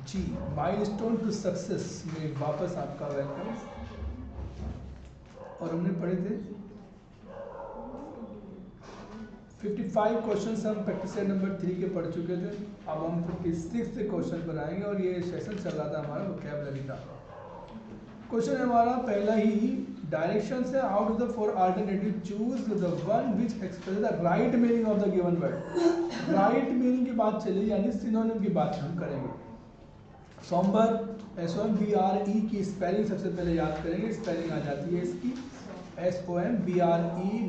Ji, milestone to success में वापस आपका वेलकम। और हमने पढ़े थे 55 क्वेश्चन हम प्रैक्टिस नंबर 3 के पढ़ चुके थे। अब हम 56 क्वेश्चन पर आएंगे और ये सेशन चल रहा था हमारा वोकैबुलरी का। क्वेश्चन हमारा पहला ही डायरेक्शन से out of the four alternative choose the one which express the right meaning of the given word. Right meaning की बात चली, यानी सिनोनिम की बात हम करेंगे। सोमबर SOMBRE की स्पेलिंग सबसे पहले याद करेंगे। स्पेलिंग आ जाती है इसकी SOMBRE,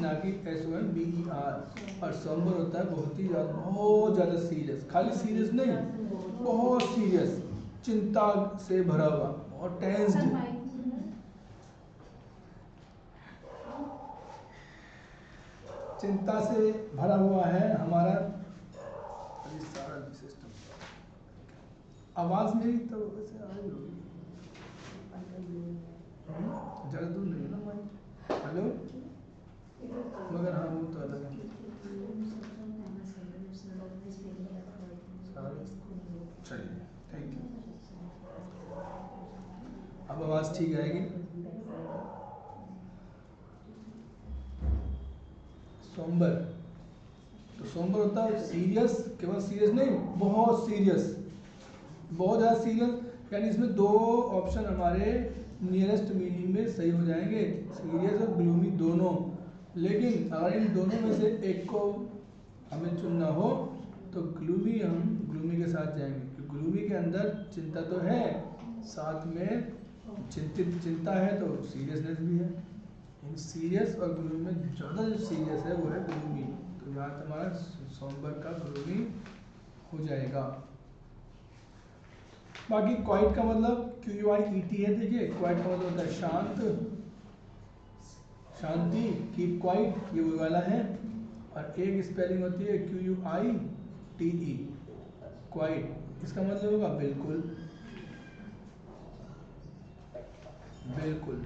ना कि SOMBER। और सोमबर होता है बहुत ज़्यादा सीरियस। खाली सीरियस नहीं, बहुत सीरियस, चिंता से भरा हुआ और टेंस्ड। चिंता से भरा हुआ है हमारा सारा सिस्टम। आवाज मेरी तो वैसे आ रही होगी, ज़्यादा दूर नहीं है ना माइक। हेलो, मगर हाँ वो तो अलग है। चलिए, थैंक यू। अब आवाज़ ठीक आएगी। सोमबर, तो सोमबर होता है सीरियस, केवल सीरियस नहीं, बहुत सीरियस, बहुत ज़्यादा सीरियस। यानी इसमें दो ऑप्शन हमारे नियरेस्ट मीनिंग में सही हो जाएंगे, सीरियस और ग्लूमी दोनों। लेकिन अगर इन दोनों में से एक को हमें चुनना हो तो ग्लूमी, हम ग्लूमी के साथ जाएंगे, क्योंकि ग्लूमी के अंदर चिंता तो है, साथ में चिंता है तो सीरियसनेस भी है। इन सीरियस और ग्लूमी में ज़्यादा जो सीरियस है वो है ग्लूमी। तो यहाँ हमारा सोमबर का ग्लूमी हो जाएगा। बाकी क्वाइट का मतलब QUIET है। देखिए, क्वाइट का मतलब होता है शांत, शांति, कीप क्वाइट, ये वो वाला है। और एक स्पेलिंग होती है QUITE, क्वाइट। इसका मतलब होगा बिल्कुल, बिल्कुल।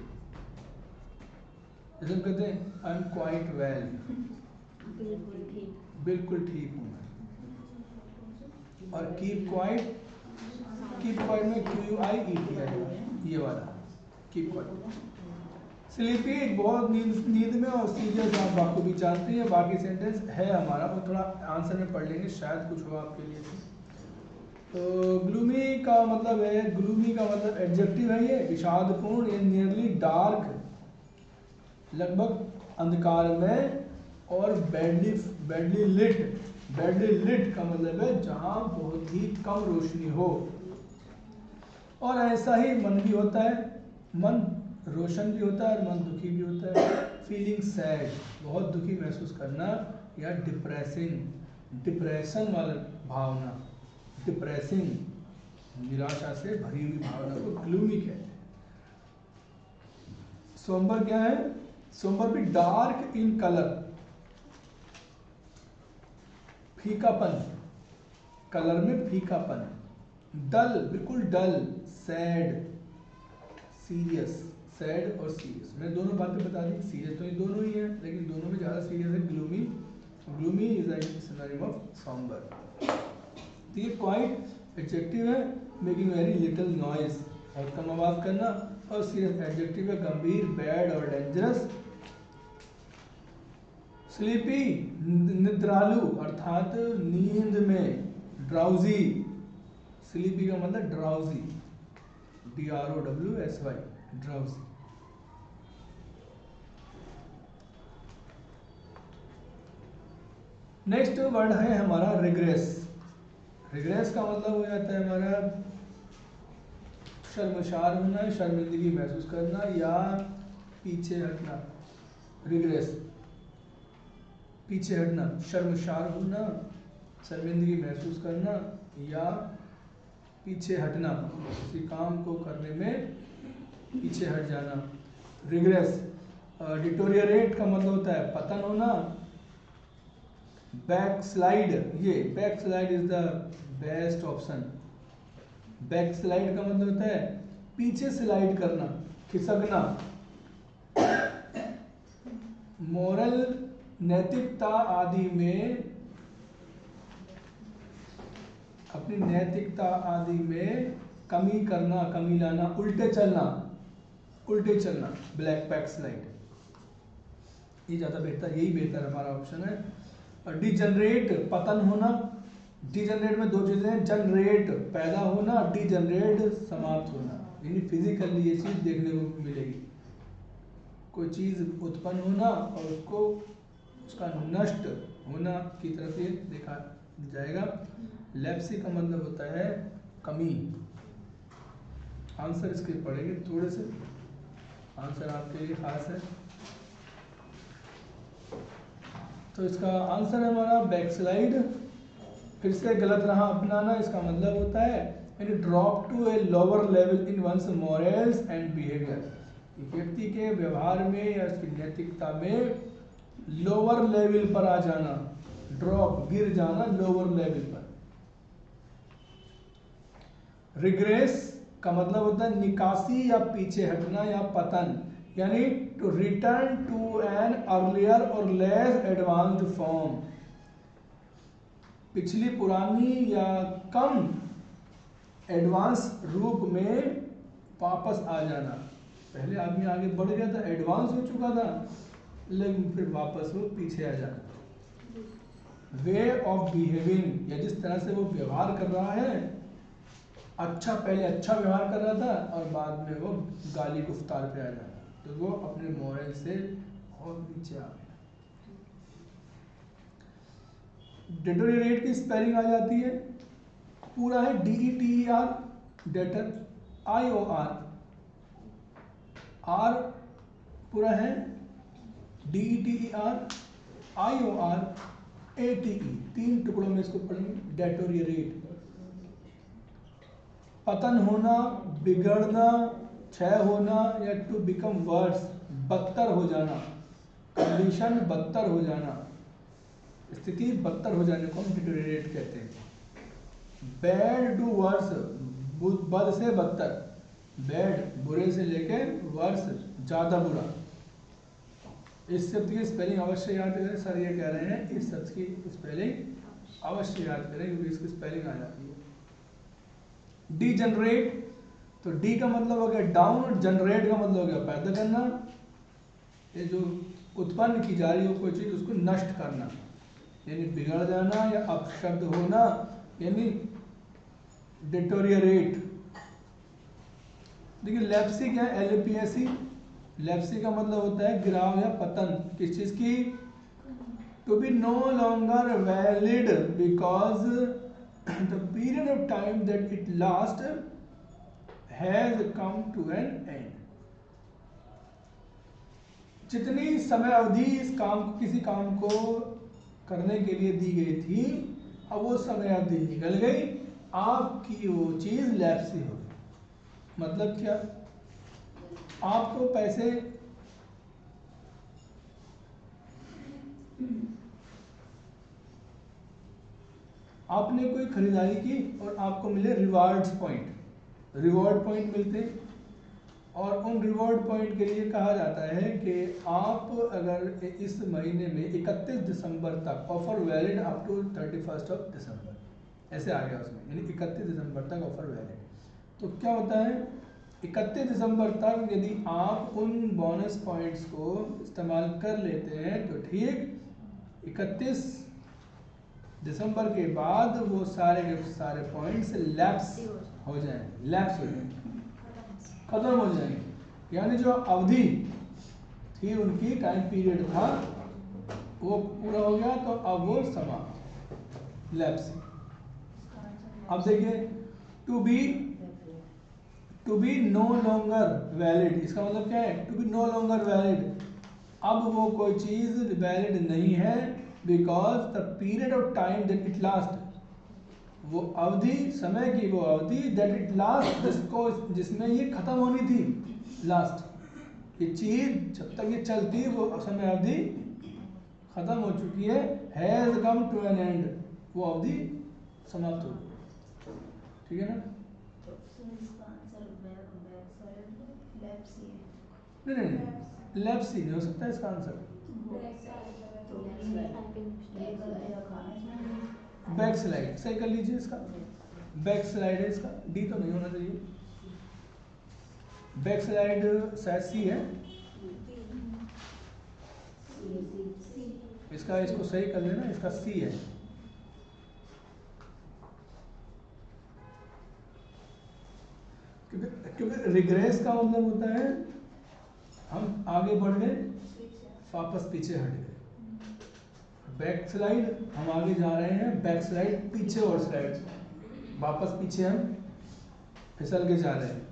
जैसे हम कहते हैं आई एम क्वाइट वेल, बिल्कुल ठीक हूँ मैं। और कीप क्वाइट, कीप क्वाइट में QUIET आएगा, ये वाला कीप क्वाइट। स्लीपी, बहुत नींद में, और सीरियस आप बाकी भी जानते हैं। बाकी सेंटेंस है हमारा, वो थोड़ा आंसर में पढ़ लेंगे, शायद कुछ हुआ आपके लिए। तो ग्लूमी का मतलब है, ग्लूमी का मतलब एडजेक्टिव है ये, विषादपूर्ण, ये नियरली डार्क, लगभग अंधकार में, और बैडली लिट का मतलब है जहां बहुत ही कम रोशनी हो। और ऐसा ही मन भी होता है, मन रोशन भी होता है और मन दुखी भी होता है। फीलिंग सैड, बहुत दुखी महसूस करना, या डिप्रेसिंग, डिप्रेशन वाला भावना, डिप्रेसिंग, निराशा से भरी हुई भावना को ग्लूमी कहते हैं। सोमबर क्या है? सोमबर भी डार्क इन कलर, फीकापन, कलर में फीकापन, डल, बिल्कुल डल, सैड, सीरियस, सैड और सीरियस। मैं दोनों बातें बता दी। सीरियस तो ये दोनों ही है, लेकिन दोनों में ज़्यादा सीरियस है gloomy. Gloomy is a synonym of sombre. तो ये क्वाइट एडजेक्टिव है, मेकिंग वेरी लिटिल नॉइज, और कम आवाज करना। और सीरियस एडजेक्टिव है, गंभीर, बैड और डेंजरस। स्लीपी, निद्रालु अर्थात नींद में। ड्राउजी, स्लीपी का मतलब drowsy, DROWSY, drowsy. Next word है हमारा रिग्रेस। रिग्रेस का मतलब हो जाता है हमारा शर्मसार होना, शर्मिंदगी महसूस करना या पीछे हटना। रिग्रेस, पीछे हटना, शर्मसार होना, शर्मिंदगी महसूस करना या पीछे हटना, किसी काम को करने में पीछे हट जाना। रिग्रेस। डिटोरियरेट का मतलब होता है पतन होना। बैक स्लाइड, ये back slide is the best option. Back slide का मतलब होता है पीछे स्लाइड करना, खिसकना। मोरल, नैतिकता आदि में अपनी नैतिकता आदि में कमी करना, कमी लाना, उल्टे चलना, ब्लैक बैकस्लाइड, ये ज़्यादा बेहतर, यही बेहतर हमारा ऑप्शन है। और डिजनरेट पतन होना, डिजनरेट में दो चीज़ें हैं, जनरेट पैदा होना, डिजनरेट समाप्त होना, यानी फिजिकली ये चीज़ देखने को मिलेगी, कोई चीज़ उत्पन्न होना और उसको उसका नष्ट होना की तरफ ये देखा जाएगा। लेप्सी का मतलब होता है कमी। आंसर इसके पढ़ेंगे थोड़े से, आंसर आपके लिए खास है। तो इसका आंसर है हमारा बैकस्लाइड। फिर से गलत राह अपनाना, इसका मतलब होता है यानी drop to a lower level in one's morals and behaviour, व्यक्ति के व्यवहार में या उसकी नैतिकता में लोअर लेवल पर आ जाना, ड्रॉप गिर जाना लोअर लेवल पर। रिग्रेस का मतलब होता है निकासी या पीछे हटना या पतन, यानी to return to an earlier और लेस एडवांस्ड फॉर्म, पिछली पुरानी या कम एडवांस रूप में वापस आ जाना। पहले आदमी आगे बढ़ गया था, एडवांस हो चुका था, लेकिन फिर वापस वो पीछे आ जाना। वे ऑफ बिहेविंग, या जिस तरह से वो व्यवहार कर रहा है, अच्छा पहले अच्छा व्यवहार कर रहा था और बाद में वो गाली गुफ्तार पे आ जाना, तो वो अपने मोरल से और नीचे आ गया। डिटोरिएट की स्पेलिंग आ जाती है, पूरा है DETER, डेटर, IOR, R पूरा है DETER, IOR, ATE, 3 टुकड़ों में इसको पढ़ेंगे। डेटोरिएट पतन होना, बिगड़ना, क्षय होना, या टू बिकम वर्स, बदतर हो जाना, कंडीशन बदतर हो जाना, स्थिति बदतर हो जाने को हम डिटोरिएट कहते हैं। बैड टू वर्स, बद से बदतर, बैड बुरे से लेके वर्स ज्यादा बुरा। इस शब्द की स्पेलिंग अवश्य याद करें, सर ये कह रहे हैं इस शब्द की स्पेलिंग अवश्य याद करें क्योंकि इसकी स्पेलिंग आ जाती है। डीजनरेट, तो डी का मतलब हो गया डाउन, जनरेट का मतलब हो गया पैदा करना, ये जो उत्पन्न की जा रही हो कोई चीज उसको नष्ट करना, यानी बिगड़ जाना या अपशब्द होना, यानी डिटोरिएट। देखिए लेप्सी क्या है, LAPSE, लेप्सी का मतलब होता है गिराव या पतन, किस चीज की, to be no longer valid because the period of time that it last has come to an end. जितनी समय अवधि इस काम को, किसी काम को करने के लिए दी गई थी, अब वो समय अवधि निकल गई, आपकी वो चीज लैप्सी हो गई। मतलब क्या, आपको पैसे आपने कोई खरीदारी की और आपको मिले रिवार्ड्स पॉइंट, रिवॉर्ड पॉइंट मिलते, और उन रिवॉर्ड पॉइंट के लिए कहा जाता है कि आप अगर इस महीने में 31 दिसंबर तक, ऑफर वैलिड अप टू 31 दिसंबर, ऐसे आ गया उसमें, यानी 31 दिसंबर तक ऑफर वैलिड। तो क्या होता है, 31 दिसंबर तक यदि आप उन बोनस पॉइंट्स को इस्तेमाल कर लेते हैं तो ठीक, 31 दिसंबर के बाद वो सारे के सारे पॉइंट्स लैप्स हो जाएंगे, लैप्स हो जाएंगे, खत्म हो जाएंगे, यानी जो अवधि थी उनकी, टाइम पीरियड था वो पूरा हो गया, तो अब वो समाप्त, लैप्स। अब देखिए to be no longer valid, इसका मतलब क्या है, to be no longer valid, अब वो कोई चीज वैलिड नहीं है, because the period of time that it last, वो अवधि, समय की वो अवधि दैट इट लास्ट, जिसको, जिसमें ये खत्म होनी थी, लास्ट, ये चीज जब तक ये चलती वो समय अवधि खत्म हो चुकी है, has come to an end, वो अवधि समाप्त हो गई, ठीक है ना। नहीं, लेप्सी नहीं हो सकता इसका आंसर, बैक स्लाइड सही कर लीजिए इसका। बैक स्लाइड है इसका, डी तो नहीं होना चाहिए, बैक स्लाइड शायद सी है, इसका इसको सही कर लेना, इसका सी है। क्योंकि रिग्रेस का मतलब होता है हम आगे बढ़ गए वापस पीछे हट गए, बैक स्लाइड हम आगे जा रहे हैं, बैक स्लाइड पीछे और स्लाइड वापस पीछे हम फिसल के जा रहे हैं,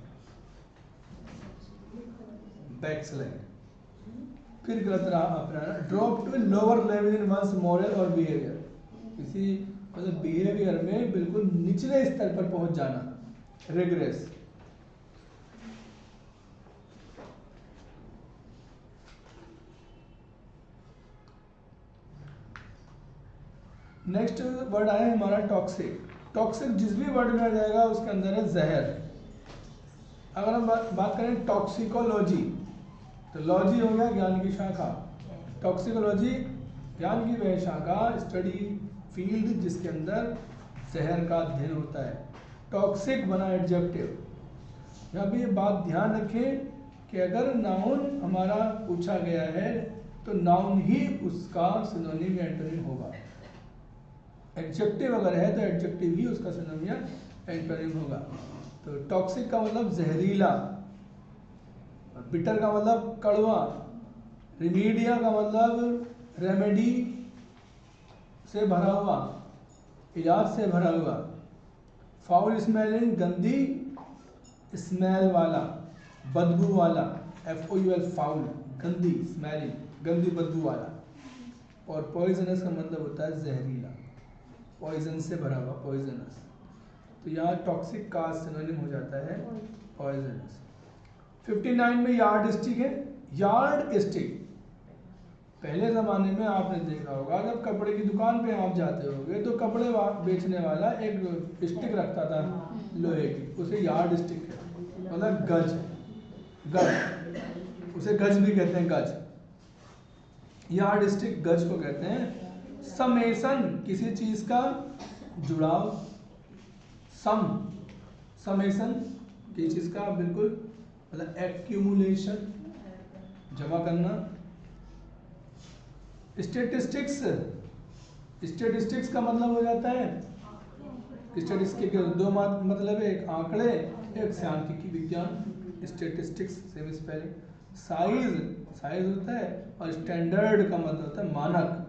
बैक स्लाइड। फिर गलत राह अपनाना, drop to lower level in one's moral और बिहेवियर, किसी मतलब बिहेवियर में बिल्कुल निचले स्तर पर पहुंच जाना, रिग्रेस। नेक्स्ट वर्ड आया हमारा टॉक्सिक। टॉक्सिक जिस भी वर्ड में आ जाएगा उसके अंदर है जहर। अगर हम बात करें टॉक्सिकोलॉजी, तो लॉजी हो गया ज्ञान की शाखा, टॉक्सिकोलॉजी ज्ञान की वह शाखा, स्टडी फील्ड जिसके अंदर जहर का अध्ययन होता है। टॉक्सिक बना एडजेक्टिव। यहाँ भी ये बात ध्यान रखें कि अगर नाउन हमारा पूछा गया है तो नाउन ही उसका सिनोनिम या एंटोनिम होगा, एडजेक्टिव अगर है तो एडजेक्टिव ही उसका सिनोनिम या एंटोनिम होगा। तो टॉक्सिक का मतलब जहरीला, बिटर का मतलब कड़वा, रिमीडिया का मतलब रेमेडी से भरा हुआ, इलाज से भरा हुआ, फाउल स्मेलिंग गंदी स्मेल वाला, बदबू वाला, FOUL फाउल गंदी स्मेलिंग, गंदी बदबू वाला, और पॉइजनस का मतलब होता है जहरीला, पॉइजन से भरा हुआ, पॉइजनस। तो यहाँ टॉक्सिक का सिनोनिम हो जाता है पॉइजनस। 59 में यार्ड स्टिक है। यार्ड स्टिक पहले ज़माने में आपने देखा होगा, जब कपड़े की दुकान पे आप जाते होगे तो कपड़े बेचने वाला एक स्टिक रखता था लोहे की, उसे यार्ड स्टिक है, मतलब गज, गज उसे गज भी कहते हैं, गज। यार्ड स्टिक गज को कहते हैं। समेसन किसी चीज का जुड़ाव, समेसन किसी चीज का बिल्कुल मतलब एक्यूमुलेशन, जमा करना। स्टेटिस्टिक्स, स्टेटिस्टिक्स का मतलब हो जाता है, स्टेटिस्टिक्स के दो मतलब है, एक आंकड़े, एक सांख्यिकी विज्ञान। Statistics same spelling. Size, size होता है, और स्टैंडर्ड का मतलब होता है मानक,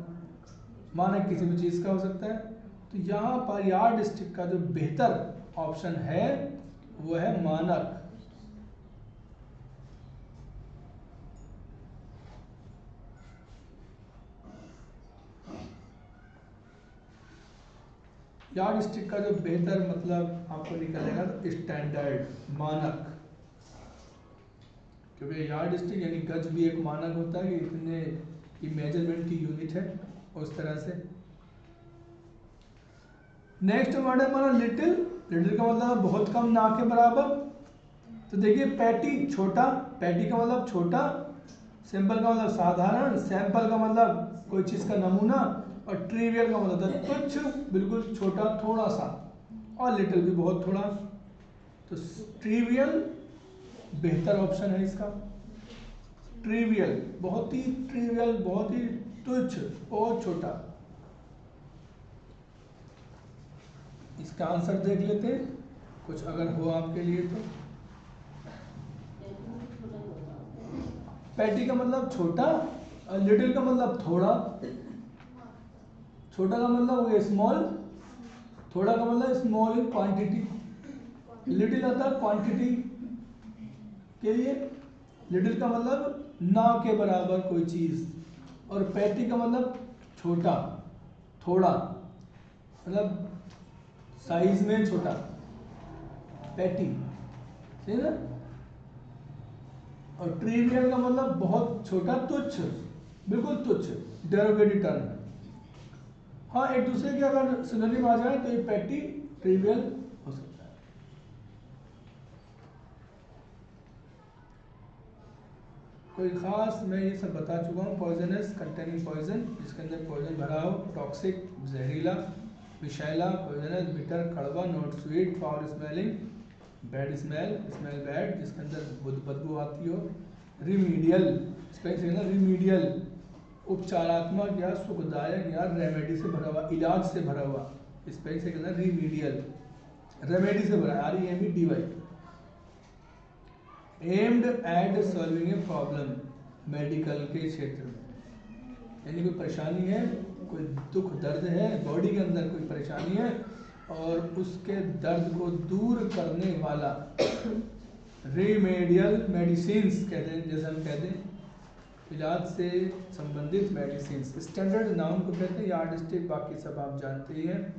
मानक किसी भी चीज का हो सकता है। तो यहाँ पर यार्ड स्टिक का जो बेहतर ऑप्शन है वो है मानक। यार्ड स्टिक का जो बेहतर मतलब आपको निकलेगा तो स्टैंडर्ड, मानक, क्योंकि यार्ड स्टिक यानी गज भी एक मानक होता है कि इतने की मेजरमेंट की यूनिट है, उस तरह से। नेक्स्ट वर्ड है हमारा लिटिल। लिटिल का मतलब बहुत कम, ना के बराबर। तो देखिए पैटी छोटा, पैटी का मतलब छोटा, सिंपल का मतलब साधारण, सैंपल का मतलब कोई चीज का नमूना, और ट्रिवियल का मतलब तुच्छ, बिल्कुल छोटा, थोड़ा सा, और लिटिल भी बहुत थोड़ा। तो ट्रिवियल बेहतर ऑप्शन है इसका। ट्रिवियल बहुत ही, ट्रिवियल बहुत ही तुच्छ, बहुत छोटा। इसका आंसर देख लेते हैं कुछ अगर हो आपके लिए तो। पैटी का मतलब छोटा, और लिटिल का मतलब थोड़ा। छोटा का मतलब वो स्मॉल, थोड़ा का मतलब स्मॉल इन क्वांटिटी। लिटिल आता है क्वांटिटी के लिए, लिटिल का मतलब ना के बराबर कोई चीज, और पैटी का मतलब छोटा, थोड़ा, मतलब साइज में छोटा, पैटी, सही ना। और ट्रिवियल का मतलब बहुत छोटा, तुच्छ, बिल्कुल तुच्छ, डेरोगेटिव टर्म है। हाँ, एक दूसरे के अगर सिनोनिम आ जाए तो ये पैटी ट्रिवियल हो सकता है। कोई खास मैं ये सब बता चुका हूँ। पॉइजनस कंटेनिंग पॉइजन, जिसके अंदर पॉइजन भरा हो। टॉक्सिक जहरीला, विषैला पॉइजनस, बिटर कड़वा, not sweet, foul smelling, bad smell, smell bad जिसके अंदर बदबू आती हो, रिमीडियल स्पेलिंग रिमीडियल उपचारात्मक या सुखदायक या रेमेडी से भरा हुआ, इलाज से भरा हुआ, स्पेलिंग से कहना रिमीडियल, रेमेडी से भरा, REMEDY, aimed at solving a problem, medical के क्षेत्र में, यानी कोई परेशानी है, कोई दुख दर्द है, बॉडी के अंदर कोई परेशानी है और उसके दर्द को दूर करने वाला रेमेडियल मेडिसिन्स कहते हैं, जैसे हम कहते हैं इलाज से संबंधित मेडिसिन। स्टैंडर्ड नाउन को कहते हैं, यार्डस्टिक बाकी सब आप जानते ही हैं।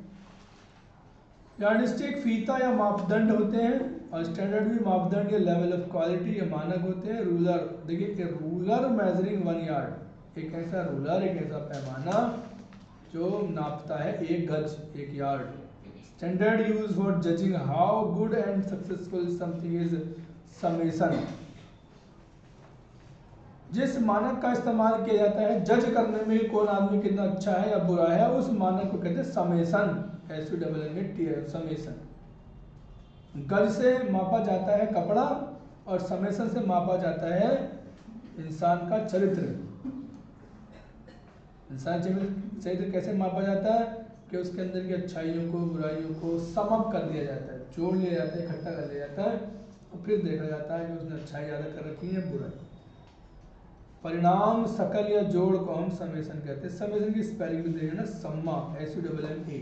यार्डस्टिक फीता या मापदंड होते हैं और स्टैंडर्ड भी मापदंड या लेवल ऑफ क्वालिटी या मानक होते हैं। रूलर, देखिए रूलर मेजरिंग 1 यार्ड, एक ऐसा रूलर, एक ऐसा पैमाना जो नापता है 1 गज, 1 yard. Standard use for judging how good and successful something is summation, जिस मानक का इस्तेमाल किया जाता है जज करने में कौन आदमी कितना अच्छा है या बुरा है, उस मानक को कहते हैं समेशन, समेशन। गज से मापा जाता है कपड़ा और समेशन से मापा जाता है इंसान का चरित्र। इंसान चरित्र कैसे मापा जाता है कि उसके अंदर की अच्छाइयों को, बुराइयों को सम अप कर दिया जाता है, जोड़ लिया जाता है, इकट्ठा कर लिया जाता है और फिर देखा जाता है कि उसने अच्छाई ज़्यादा कर रखी है, बुराई। परिणाम सकल या जोड़ को हम समेशन कहते हैं। समेशन की स्पेलिंग भी देखिए ना, सम्मा, SUMMA,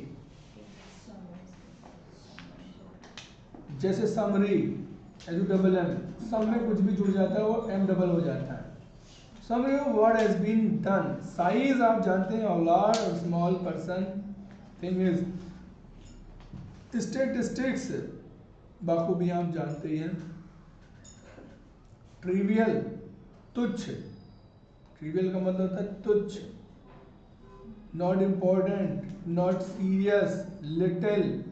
जैसे समरी, SUMM, सम में कुछ भी जुड़ जाता है वो M डबल हो जाता है। Summary word has been done. Size आप जानते हैं, large और small person, thing is. Statistics बखूबी आप जानते ही हैं। ट्रिवियल, तुच्छ, ट्रिवियल का मतलब होता है तुच्छ। Not important, not serious, little,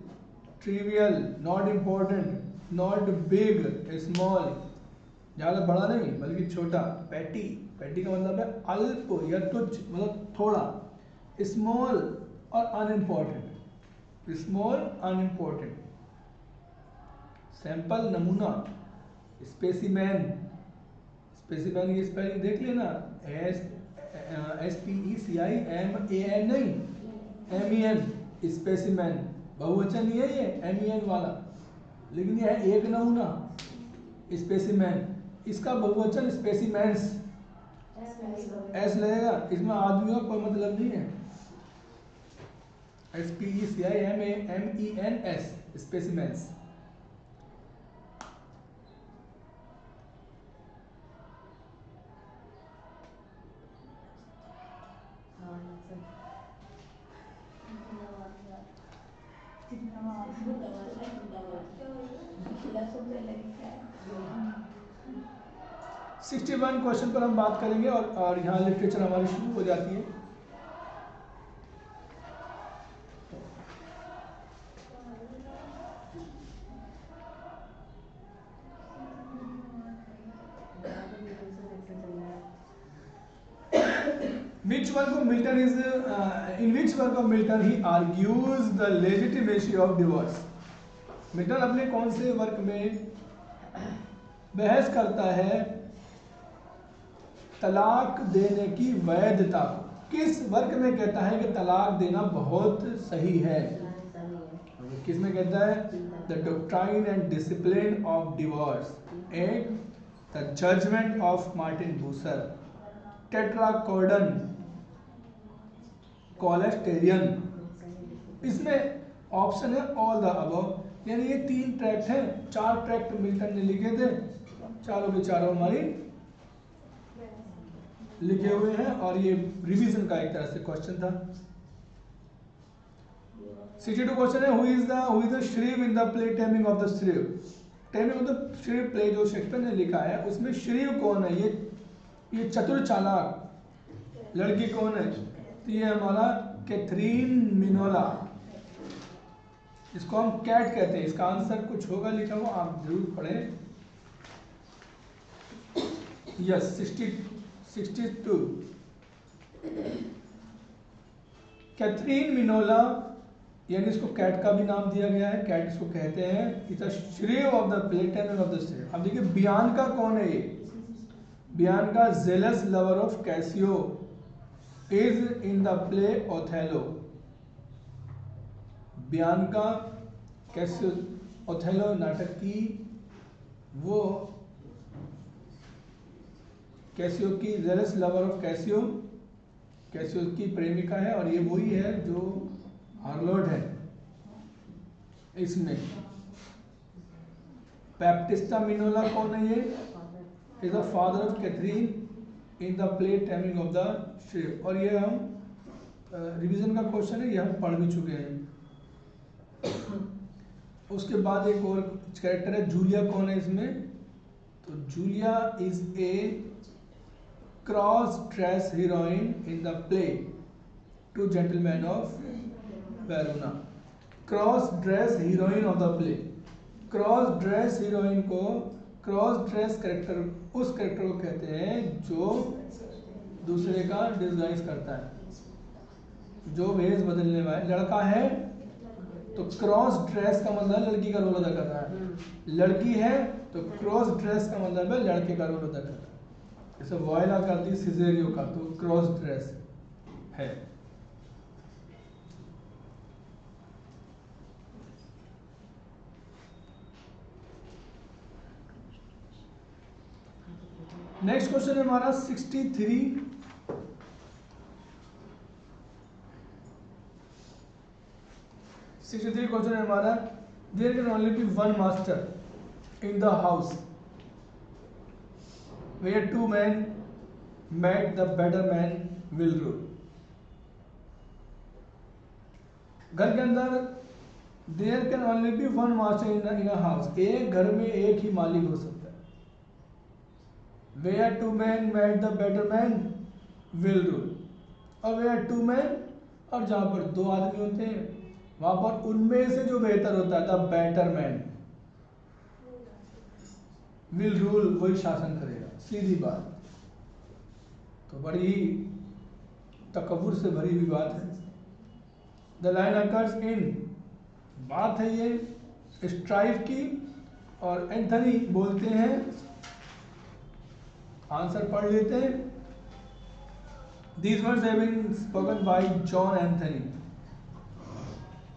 trivial, not important, not big, small, ज़्यादा बड़ा नहीं बल्कि छोटा। पैटी, पैटी का मतलब है अल्प या तुच्छ, मतलब थोड़ा। स्मॉल और अनइम्पोर्टेंट, स्मॉल अनइम्पोर्टेंट। सैंपल, नमूना। स्पेसिमेन, स्पेसिमेन की स्पेलिंग देख लेना, SPECIMAN नहीं, MEN, स्पेसिमेन। बहुवचन नहीं है ये MEN वाला, लेकिन यह है एक नमूना, स्पेसिमेन। इसका बहुवचन स्पेसिमेंस, S लगेगा, इसमें आदमियों का कोई मतलब नहीं है। SPECIMANENS, specimens. हाँ। 61 क्वेश्चन पर हम बात करेंगे और यहाँ लिटरेचर हमारी शुरू हो जाती है। Which work of Milton is in which work of Milton he argues the legitimacy of divorce? Milton अपने कौन से वर्क में बहस करता है तलाक देने की वैधता को? किस वर्क में कहता है कि तलाक देना बहुत सही है? किस में कहता है? The doctrine and discipline of divorce, एक द जजमेंट ऑफ मार्टिन बूसर, टेट्राकोर्डन, कॉलेस्टेरियन। इसमें ऑप्शन है ऑल द अबव, यानी ये 3 ट्रैक्ट हैं। 4 ट्रैक्ट मिल्टन ने लिखे थे, चारों के चारों हमारी लिखे हुए हैं और ये रिवीजन का एक तरह से क्वेश्चन था। 62 क्वेश्चन है, who is the श्रीव in the play taming of the श्रीव? Taming of the श्रीव play जो शेक्सपियर ने लिखा है उसमें श्रीव कौन है? ये चतुर चालाक लड़की कौन है? तो ये हमारा कैथरीन मिनोला, इसको हम कैट कहते हैं। इसका आंसर कुछ होगा लिखा हुआ, आप जरूर पढ़ें। यस, 62। कैथरीन मिनोला यानी इसको कैट का भी नाम दिया गया है, कैट इसको कहते हैं। It's a shrew of the play, taming of the shrew. अब देखिए बियांका कौन है ये? Bianca jealous lover of Cassio is in the play Othello. Bianca Cassio Othello नाटक की वो कैसियो की jealous lover of Cassio, Cassio की प्रेमिका है और ये वही है जो हार्लोट है इसमें। बैप्टिस्टा मिनोला कौन है ये? Is the father of Katherine in the play taming of the shrew. और ये हम रिवीजन का क्वेश्चन है, ये हम पढ़ भी चुके हैं। उसके बाद एक और कैरेक्टर है जूलिया, कौन है इसमें? तो Julia is a cross dress heroine in the play two gentlemen of Verona. Cross dress heroine of the play. Cross dress heroine को, क्रॉस ड्रेस कैरेक्टर उस कैरेक्टर को कहते हैं जो दूसरे का डिस्गाइज करता है, जो भेष बदलने वाला। लड़का है तो क्रॉस ड्रेस का मतलब लड़की का रोल अदा कर रहा है, लड़की है तो क्रॉस ड्रेस का मतलब है लड़के का रोल अदा कर रहा है। जैसे वॉयला करती सिजेरियो का, तो क्रॉस ड्रेस है। नेक्स्ट क्वेश्चन है हमारा 63। क्वेश्चन है हमारा, there can only be one master in the house where two man met the better man will rule. घर के अंदर there can only be one master in a house, एक घर में एक ही मालिक हो सकता है। Where two man met the better man will rule, और वेयर टू मैन, और जहां पर दो आदमी होते हैं वहां पर उनमें से जो बेहतर होता है the better man will rule, वही शासन करेगा। सीधी बात, तो बड़ी ही तकब्बुर से भरी हुई बात है। द लाइन अकर्स इन, बात है ये स्ट्राइफ की, और एंथनी बोलते हैं, आंसर पढ़ लेते हैं। These words have been spoken by John Anthony,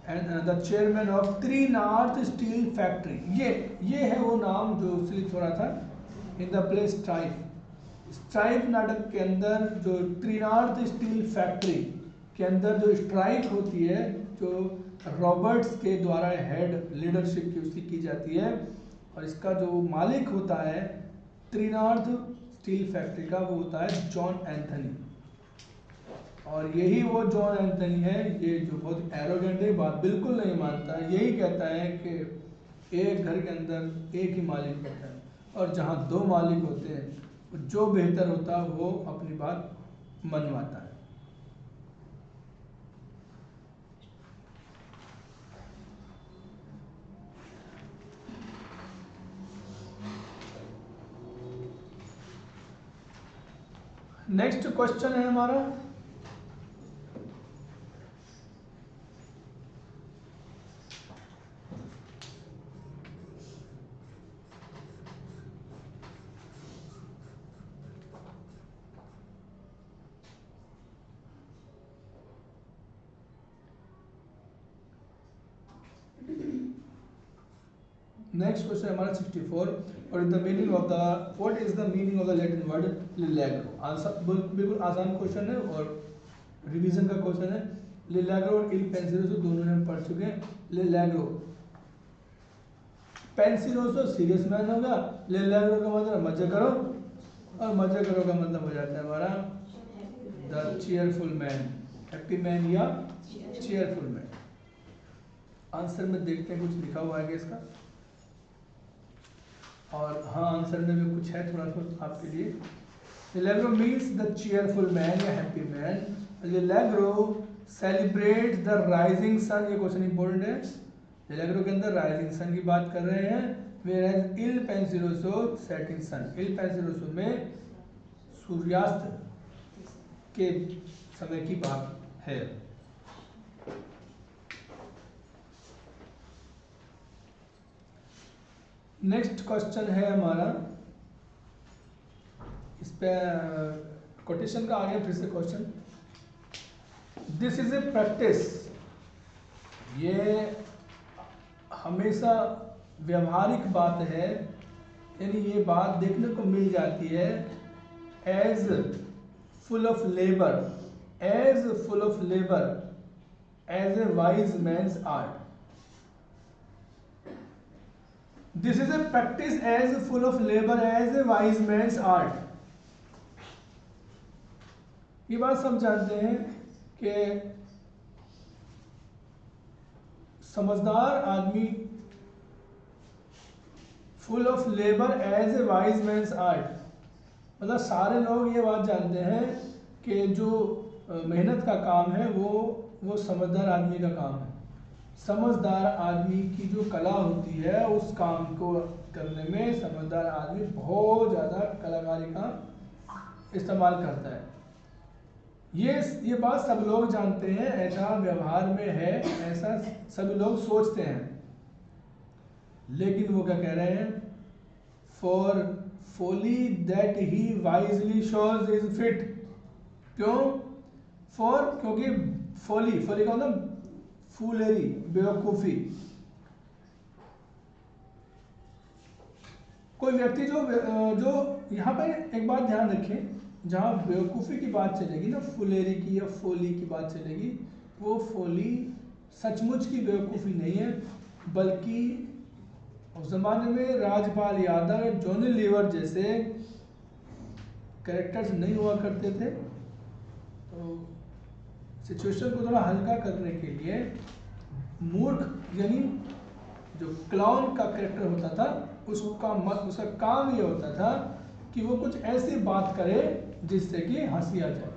and the chairman of Three North Steel Factory। ये है वो नाम जो स्लिप हो रहा था इन द प्ले स्ट्राइफ। स्ट्राइफ नाटक के अंदर जो त्रिनार्थ स्टील फैक्ट्री के अंदर जो स्ट्राइक होती है, जो रॉबर्ट्स के द्वारा हेड लीडरशिप की उसकी की जाती है, और इसका जो मालिक होता है त्रिनार्थ स्टील फैक्ट्री का, वो होता है जॉन एंथनी। और यही वो जॉन एंथनी है ये जो बहुत एरोगेंट है, बात बिल्कुल नहीं मानता है, यही कहता है कि एक घर के अंदर एक ही मालिक होता है, और जहाँ दो मालिक होते हैं जो बेहतर होता है वो अपनी बात मनवाता है। नेक्स्ट क्वेश्चन है हमारा, नेक्स्ट क्वेश्चन हमारा 64। और the meaning of the, what is the meaning of the Latin word L'Allegro. Answer बिल्कुल आसान क्वेश्चन है और रिवीजन का क्वेश्चन है। लिलैग्रो और इल पेंसिलोसो दोनों ने हम पढ़ चुके हैं। लिलैग्रो, पेंसिलोसो सीरियस मैन होगा, लिलैग्रो का मतलब मजे करो, और मजे करो का मतलब हो जाता है हमारा the cheerful man, happy man या चीयरफुल मैन। आंसर में देखते हैं कुछ लिखा हुआ है इसका, और हाँ आंसर में भी कुछ है थोड़ा सा आपके लिए। L'Allegro means the cheerful man या happy man. L'Allegro celebrate the rising sun, ये क्वेश्चन इंपॉर्टेंट है। लिलैग्रो के अंदर राइजिंग सन की बात कर रहे हैं, वेयरएज इल पेंसिलोसो सेटिंग सन। इल पेंसिलोसो में सूर्यास्त के समय की बात है। नेक्स्ट क्वेश्चन है हमारा, इस पे कोटेशन का आगे फिर से question. This is a practice, ये हमेशा व्यवहारिक बात है, यानी ये बात देखने को मिल जाती है। As full of labour, as full of labour as a wise man's art. This is a practice as full of labour as a wise man's art. ये बात सब जानते हैं कि समझदार आदमी full of labour as a wise man's art, मतलब सारे लोग ये बात जानते हैं कि जो मेहनत का काम है वो समझदार आदमी का काम है। समझदार आदमी की जो कला होती है उस काम को करने में समझदार आदमी बहुत ज़्यादा कलाकारी का इस्तेमाल करता है। ये बात सब लोग जानते हैं, ऐसा व्यवहार में है, ऐसा सभी लोग सोचते हैं। लेकिन वो क्या कह रहे हैं? For folly that he wisely shows is fit. क्यों? क्योंकि फोली का मतलब फूलेरी, बेवकूफ़ी। कोई व्यक्ति जो यहाँ पे एक बात ध्यान रखें, जहाँ बेवकूफ़ी की बात चलेगी ना, फुलेरी की या फोली की बात चलेगी, वो फोली सचमुच की बेवकूफ़ी नहीं है, बल्कि उस ज़माने में राजपाल यादव या जॉनी लीवर जैसे कैरेक्टर्स नहीं हुआ करते थे, तो सिचुएशन को थोड़ा हल्का करने के लिए मूर्ख यानी जो क्लाउन का कैरेक्टर होता था उसका काम ये होता था कि वो कुछ ऐसी बात करे जिससे कि हंसी आ जाए।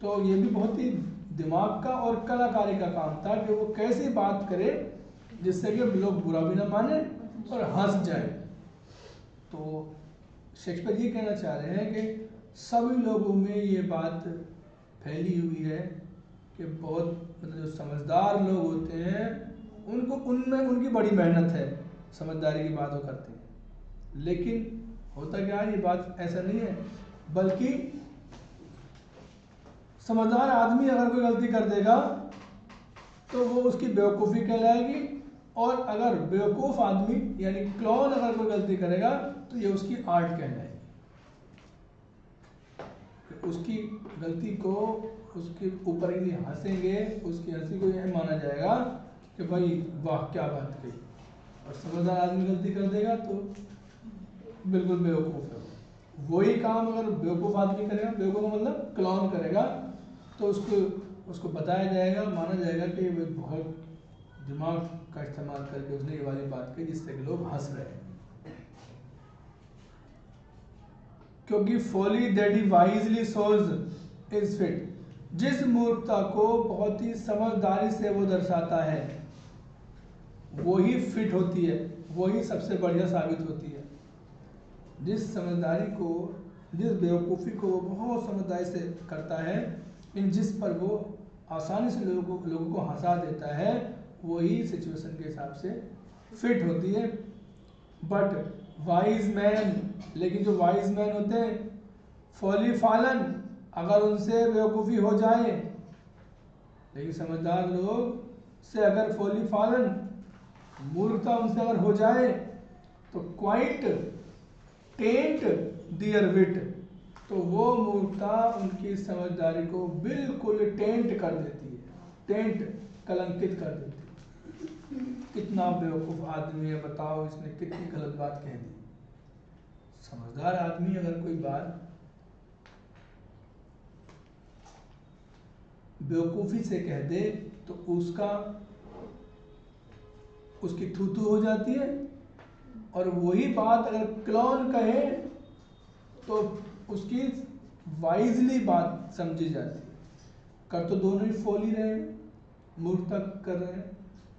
तो ये भी बहुत ही दिमाग का और कलाकारी का काम था कि वो कैसी बात करे जिससे कि लोग बुरा भी ना माने और हंस जाए। तो शेक्सपियर ये कहना चाह रहे हैं कि सभी लोगों में ये बात फैली हुई है कि बहुत मतलब जो समझदार लोग होते हैं उनमें उनकी बड़ी मेहनत है, समझदारी की बात वो करते हैं। लेकिन होता क्या है, ये बात ऐसा नहीं है, बल्कि समझदार आदमी अगर कोई गलती कर देगा तो वो उसकी बेवकूफ़ी कहलाएगी, और अगर बेवकूफ़ आदमी यानी क्लॉन अगर कोई गलती करेगा तो ये उसकी आर्ट कहलाएगी। उसकी गलती को उसके ऊपर यदि हंसेंगे, उसकी हंसी को यह माना जाएगा कि भाई वाह क्या बात कही, और समझदार आदमी गलती कर देगा तो बिल्कुल बेवकूफ़ है। वही काम अगर बेवकूफ़ आदमी करेगा, बेवकूफ़ मतलब क्लॉन करेगा, तो उसको बताया जाएगा, माना जाएगा कि वो बहुत दिमाग का इस्तेमाल करके उसने ये वाली बात कही जिससे कि लोग हंस रहे हैं। क्योंकि folly that he wisely shows is fit, जिस मूर्खता को बहुत ही समझदारी से वो दर्शाता है वही फिट होती है, वही सबसे बढ़िया साबित होती है। जिस समझदारी को, जिस बेवकूफ़ी को वो बहुत समझदारी से करता है, इन जिस पर वो आसानी से लोगों को हंसा देता है, वही सिचुएशन के हिसाब से फिट होती है। बट वाइज मैन, लेकिन जो वाइज मैन होते हैं, फॉली फॉलन, अगर उनसे बेवकूफ़ी हो जाए, लेकिन समझदार लोग से अगर फॉली फॉलन मूर्खता उनसे अगर हो जाए तो क्वाइट टेंट दियर विट, तो वो मूर्खता उनकी समझदारी को बिल्कुल टेंट कर देती है, टेंट कलंकित कर देती है। कितना बेवकूफ़ आदमी है बताओ, इसने कितनी गलत बात कह दी। समझदार आदमी अगर कोई बात बेवकूफ़ी से कह दे तो उसकी थू हो जाती है, और वही बात अगर क्लॉन कहे तो उसकी वाइजली बात समझी जाती है। कर तो दोनों ही फोल ही रहे हैं, मूर्खता कर रहे हैं।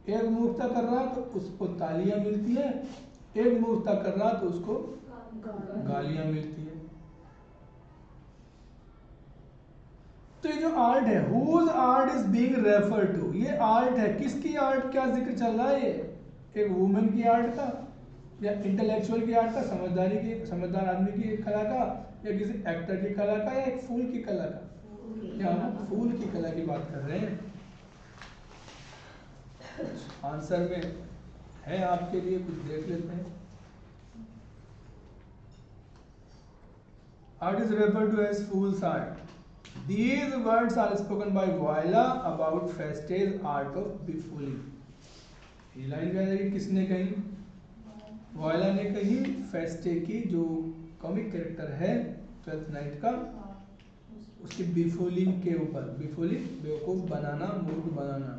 एक मूर्खता कर रहा है तो उसको तालियां मिलती है, एक मूर्खता कर रहा तो उसको गालियां मिलती है। तो ये जो आर्ट है, whose art is being refer to, ये आर्ट है, किसकी आर्ट, क्या जिक्र चल रहा है? ये एक वुमेन की आर्ट का, या इंटेलेक्चुअल की आर्ट का, समझदार आदमी की कला का, या किसी एक्टर की कला का, या एक फूल की कला का? यहाँ हम फूल की कला की बात कर रहे हैं। आंसर में है आपके लिए, कुछ देख लेते हैं। Art is referred to as fool's art. These words are spoken by Viola about Feste's art of befooling. ये लाइन क्या किसने कही? वॉयला ने कही फेस्टे की, जो कॉमिक कैरेक्टर है ट्वेल्थ नाइट का, उसकी बिफूलिंग के ऊपर। बिफूलिंग बेवकूफ बनाना, मूर्ख बनाना।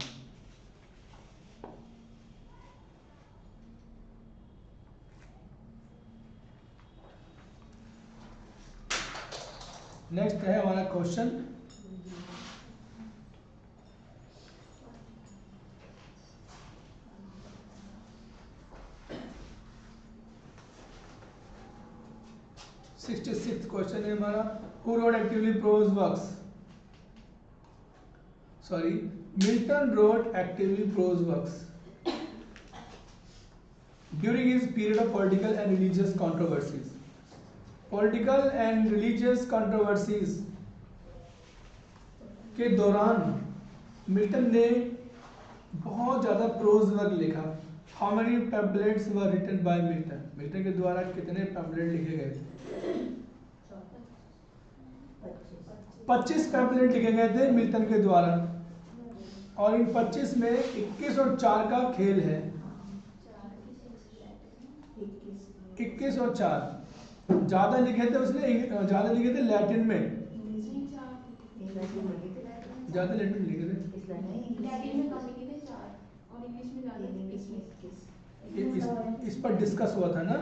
नेक्स्ट है हमारा क्वेश्चन। क्वेश्चन है हमारा, who wrote actively prose works? Sorry, Milton wrote actively prose works during his period of political and religious controversies. Political and religious controversies के दौरान मिल्टन ने बहुत ज़्यादा प्रोज वर्क लिखा। How many pamphlets were written by Milton? Milton के द्वारा कितने pamphlet लिखे गए थे? 25 पैम्पलेट लिखे गए थे मिल्टन के द्वारा, और इन 25 में 21 और 4 का खेल है। 21 और 4 ज़्यादा लिखे थे उसने, ज़्यादा लिखे थे लैटिन में, ज़्यादा लैटिन में लिखे थे। इस पर डिस्कस हुआ था ना?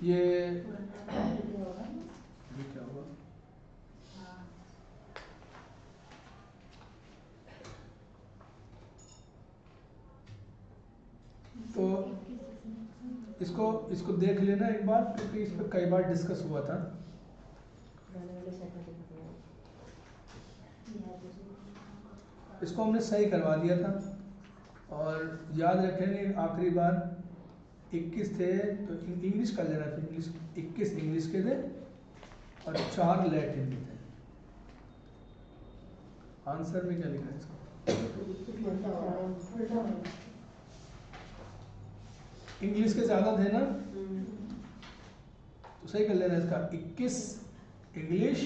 ये क्या हुआ? तो इसको देख लेना एक बार, क्योंकि इस पर कई बार डिस्कस हुआ था। इसको हमने सही करवा दिया था, और याद रखेंगे आखिरी बार 21 थे तो इंग्लिश कर लेना था। 21 इंग्लिश के थे और 4 लैटिन के थे। आंसर में क्या लिखा है इसका? इंग्लिश के ज़्यादा थे ना, तो सही कर लेना इसका। 21 इंग्लिश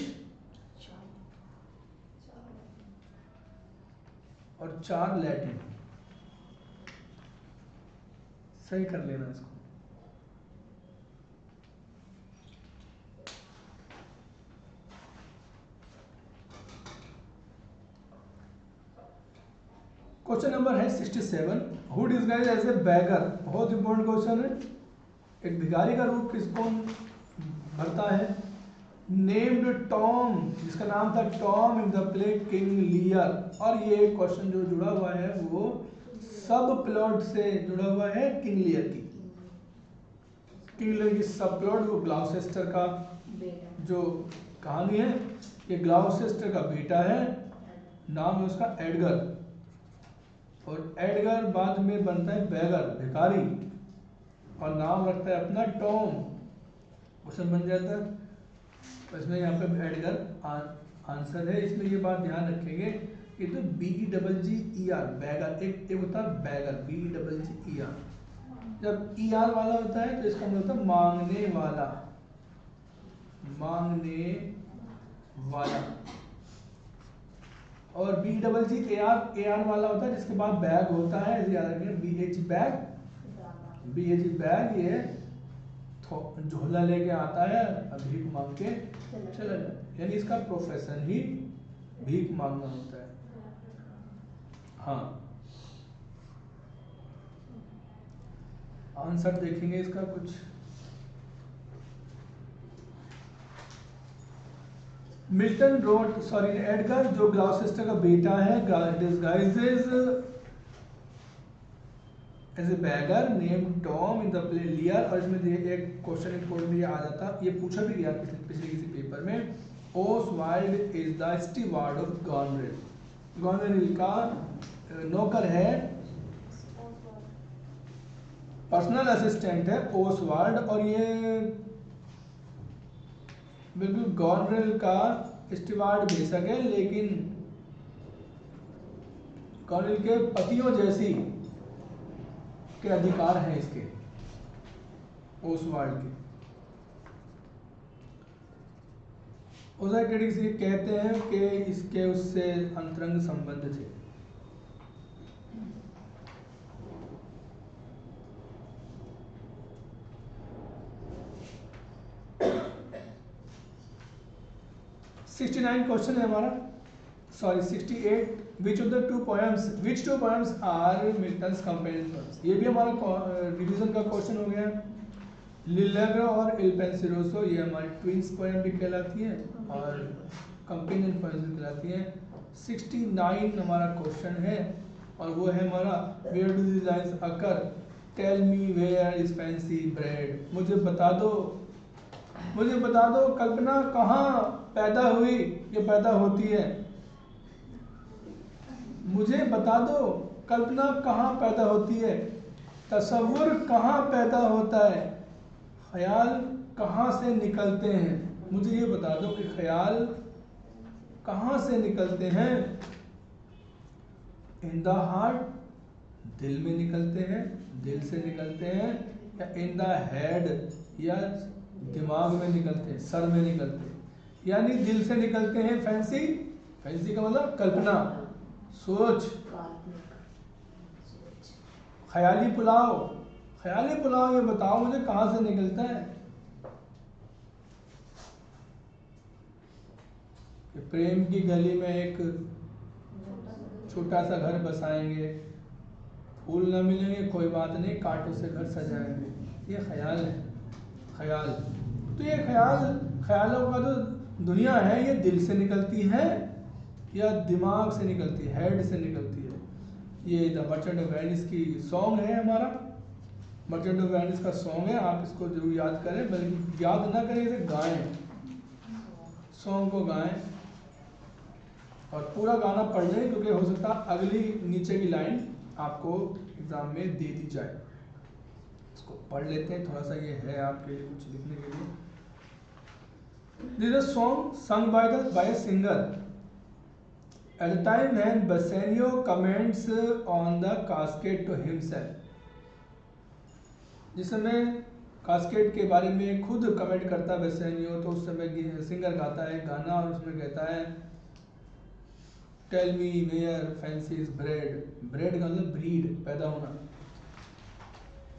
और 4 लैटिन, सही कर लेना इसको। क्वेश्चन नंबर है 67, who disguise as a beggar? बहुत इंपॉर्टेंट क्वेश्चन है। एक भिखारी का रूप कौन भरता है? नेम्ड टॉम, जिसका नाम था Tom in the play King Lear. और ये क्वेश्चन जो जुड़ा हुआ है वो सब प्लॉट से जुड़ा हुआ है किंग लियर की। किंग लियर की सब प्लॉट वो ग्लाउसेस्टर का जो कहानी है, ये ग्लाउसेस्टर का बेटा है, नाम है उसका एडगर, और एडगर बाद में बनता है बैगर, भिखारी, और नाम रखता है अपना टॉम। क्वेश्चन बन जाता है। इसमें यहाँ पे एडगर आंसर है। इसमें ये बात ध्यान रखेंगे, ये तो BEGGER बैगर, एक होता है बैगर BEGGER। जब ER वाला होता है तो इसका मतलब होता है मांगने वाला, मांगने वाला। और BEGGER वाला होता है जिसके बाद बैग होता है, याद रखें BH बैग, ये झोला लेके आता है, भीख मांग के चला जाता, यानी इसका प्रोफेशन ही भीख मांगना होता है। हाँ, आंसर देखेंगे इसका कुछ। मिल्टन रोड, सॉरी एडगर जो ग्लाउसेस्टर का बेटा है, disguises as a beggar named Tom in the play Lear. और इसमें एक क्वेश्चन इंपॉर्टेंट ये आ जाता, ये पूछा भी गया पिछले किसी पेपर में Oswald is the steward of Goneril. Goneril का नौकर है, पर्सनल असिस्टेंट है ओसवाल्ड, और ये बिल्कुल गॉनरेल का स्टीवार्ड बेशक है, लेकिन गॉनरेल के पतियों जैसी के अधिकार हैं इसके, ओसवाल्ड के। क्रिटिक्स ये कहते हैं कि इसके उससे अंतरंग संबंध थे। क्वेश्चन है हमारा, sorry 68, which two poems are Milton's companion poems. ये भी हमारा रिवीजन का क्वेश्चन हो गया। लिलेग्रो और इल पेंसिरोसो ये हमारी ट्विंस पोएम भी कहलाती है और कंपेनियन पोएम्स भी कहलाती हैं। 69 हमारा क्वेश्चन है और वो है हमारा where do these lines occur, tell me where is fancy bred. मुझे बता दो कल्पना कहाँ पैदा हुई, ये पैदा होती है। मुझे बता दो कल्पना कहाँ पैदा होती है, तसव्वुर कहाँ पैदा होता है, ख्याल कहाँ से निकलते हैं। मुझे ये बता दो कि ख्याल कहाँ से निकलते हैं। इन द हार्ट, दिल में निकलते हैं, दिल से निकलते हैं, या इन द हेड, या दिमाग में निकलते हैं, सर में निकलते हैं, यानी दिल से निकलते हैं। फैंसी का मतलब कल्पना, सोच। ख्याली पुलाव ये बताओ मुझे कहाँ से निकलता है। कि प्रेम की गली में एक छोटा सा घर बसाएंगे, फूल न मिलेंगे कोई बात नहीं, कांटों से घर सजाएंगे। ये ख्याल है, ख्याल। तो ये ख्यालों का जो दुनिया है ये दिल से निकलती है या दिमाग से निकलती है, हेड से निकलती है। ये द मर्चेंट ऑफ वेनिस की सॉन्ग है हमारा, मर्चेंट ऑफ वेनिस का सॉन्ग है। आप इसको जरूर याद करें, बल्कि याद ना करें, इसे गाएं, सॉन्ग को गाएं और पूरा गाना पढ़ लें, क्योंकि हो सकता है अगली नीचे की लाइन आपको एग्जाम में दे दी जाए। इसको पढ़ लेते हैं, थोड़ा सा ये है आपके लिए कुछ लिखने के लिए। This is a song sung by a singer at the time when Bassanio comments on the cascade to himself। जिस समय कास्केड के बारे में खुद कमेंट करता है बेसेनियो, तो उस समय सिंगर गाता है गाना और उसमें कहता है tell me where fancy is bred का मतलब ब्रीड, पैदा होना।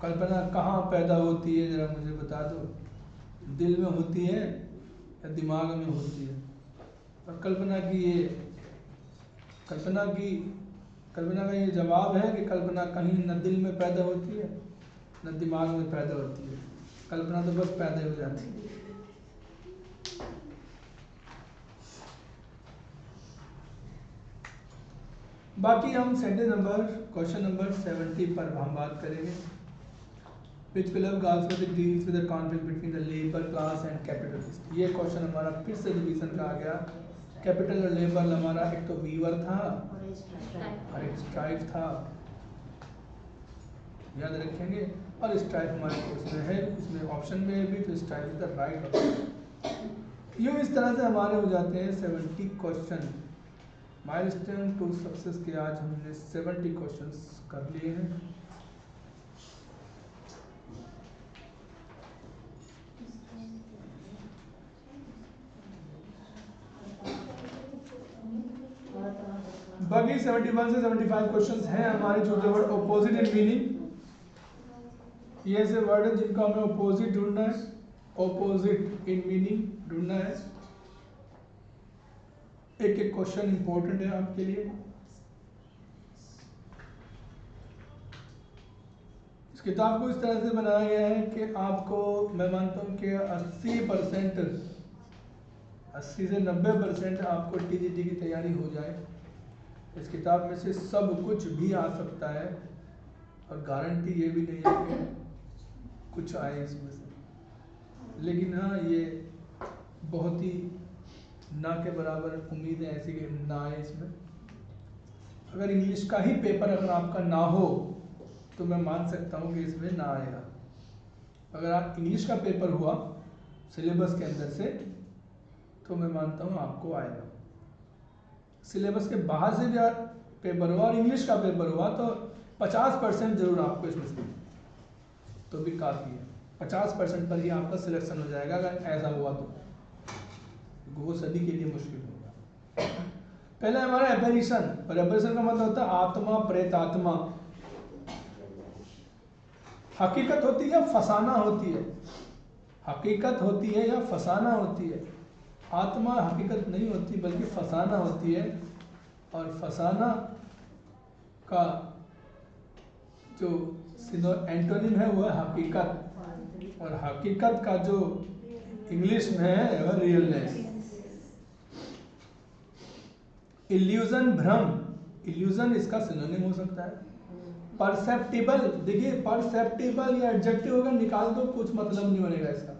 कल्पना कहाँ पैदा होती है जरा मुझे बता दो, दिल में होती है या दिमाग में होती है। और कल्पना का ये जवाब है कि कल्पना कहीं न दिल में पैदा होती है न दिमाग में पैदा होती है, कल्पना तो बस पैदा हो जाती है। बाकी हम क्वेश्चन नंबर 70 पर हम बात करेंगे। Which paragraph also deals with the conflict between the labor class and capitalist। ये क्वेश्चन हमारा फिर से रिवीजन का आ गया। कैपिटल और लेबर हमारा एक तो वीवर था और एक स्ट्राइक था, याद रखेंगे। और स्ट्राइक हमारे कोर्स में है, इसमें ऑप्शन में भी, तो strike is the right option. यूँ इस तरह से हमारे हो जाते हैं 70 क्वेश्चन। माइलस्टोन टू सक्सेस के आज हमने 70 क्वेश्चंस कर लिए हैं। बाकी 71 से 75 क्वेश्चंस हैं हमारे, जो वर्ड ऑपोजिट इन मीनिंग, ये ऐसे वर्ड है जिनका हमें ऑपोजिट ढूंढना है, ऑपोजिट इन मीनिंग ढूंढना है। एक एक क्वेश्चन इंपॉर्टेंट है आपके लिए। इस किताब को इस तरह से बनाया गया है कि आपको, मैं मानता हूँ कि 80 से 90% आपको टीजीटी की तैयारी हो जाए। इस किताब में से सब कुछ भी आ सकता है और गारंटी ये भी नहीं है कि कुछ आए इसमें से, लेकिन हाँ ये बहुत ही ना के बराबर उम्मीद है ऐसी कि ना है इसमें। अगर इंग्लिश का ही पेपर अगर आपका ना हो तो मैं मान सकता हूँ कि इसमें ना आएगा। अगर आप इंग्लिश का पेपर हुआ सिलेबस के अंदर से तो मैं मानता हूँ आपको आएगा। सिलेबस के बाहर से भी पेपर हुआ और इंग्लिश का पेपर हुआ तो 50% जरूर आपको इसमें से तो भी काफ़ी है। 50% पर ही आपका सिलेक्शन हो जाएगा अगर ऐसा हुआ तो वो सभी के लिए मुश्किल होगा। पहले हमारा एपेरिशन, और एपेरिशन का मतलब होता है आत्मा, प्रेत आत्मा। हकीकत होती है या फसाना होती है? हकीकत होती है या फसाना होती है? आत्मा हकीकत नहीं होती बल्कि फसाना होती है। और फसाना का जो एंटोनिम है वो है हकीकत, और हकीकत का जो इंग्लिश में है वह रियलनेस। इल्यूजन, भ्रम, इल्यूजन इसका सिनोनिम हो सकता है। परसेप्टिबल, देखिए परसेप्टिबल या एडजेक्टिव अगर निकाल दो कुछ मतलब नहीं बनेगा इसका।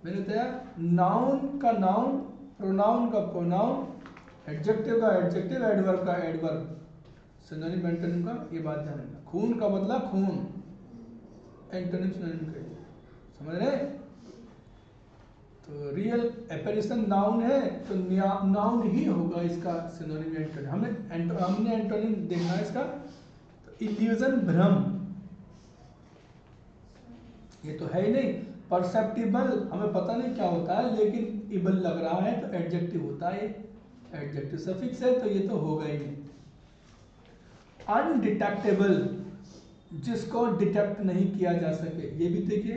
मैंने बताया नाउन का नाउन, प्रोनाउन का प्रोनाउन, एडजेक्टिव का एडजेक्टिव, एडवर्ब का एडवर्ब, सिनोनिम एंटोनिम का ये बात ध्यान रखना। खून का बदला खून, एंटोनिम सिनोनिम का, समझ रहे? तो रियल एपेरिशन नाउन है तो नाउन ही होगा इसका सिनोनिम एंटोनिम। हमने एंटोनिम देखना है इसका। तो इल्यूजन, भ्रम, ये तो है ही नहीं। परसेप्टिबल हमें पता नहीं क्या होता है लेकिन इबल लग रहा है तो एडजेक्टिव होता है, एडजेक्टिव सफिक्स है तो ये तो होगा ही नहीं। अनडिटेक्टेबल, जिसको डिटेक्ट नहीं किया जा सके, ये भी देखिए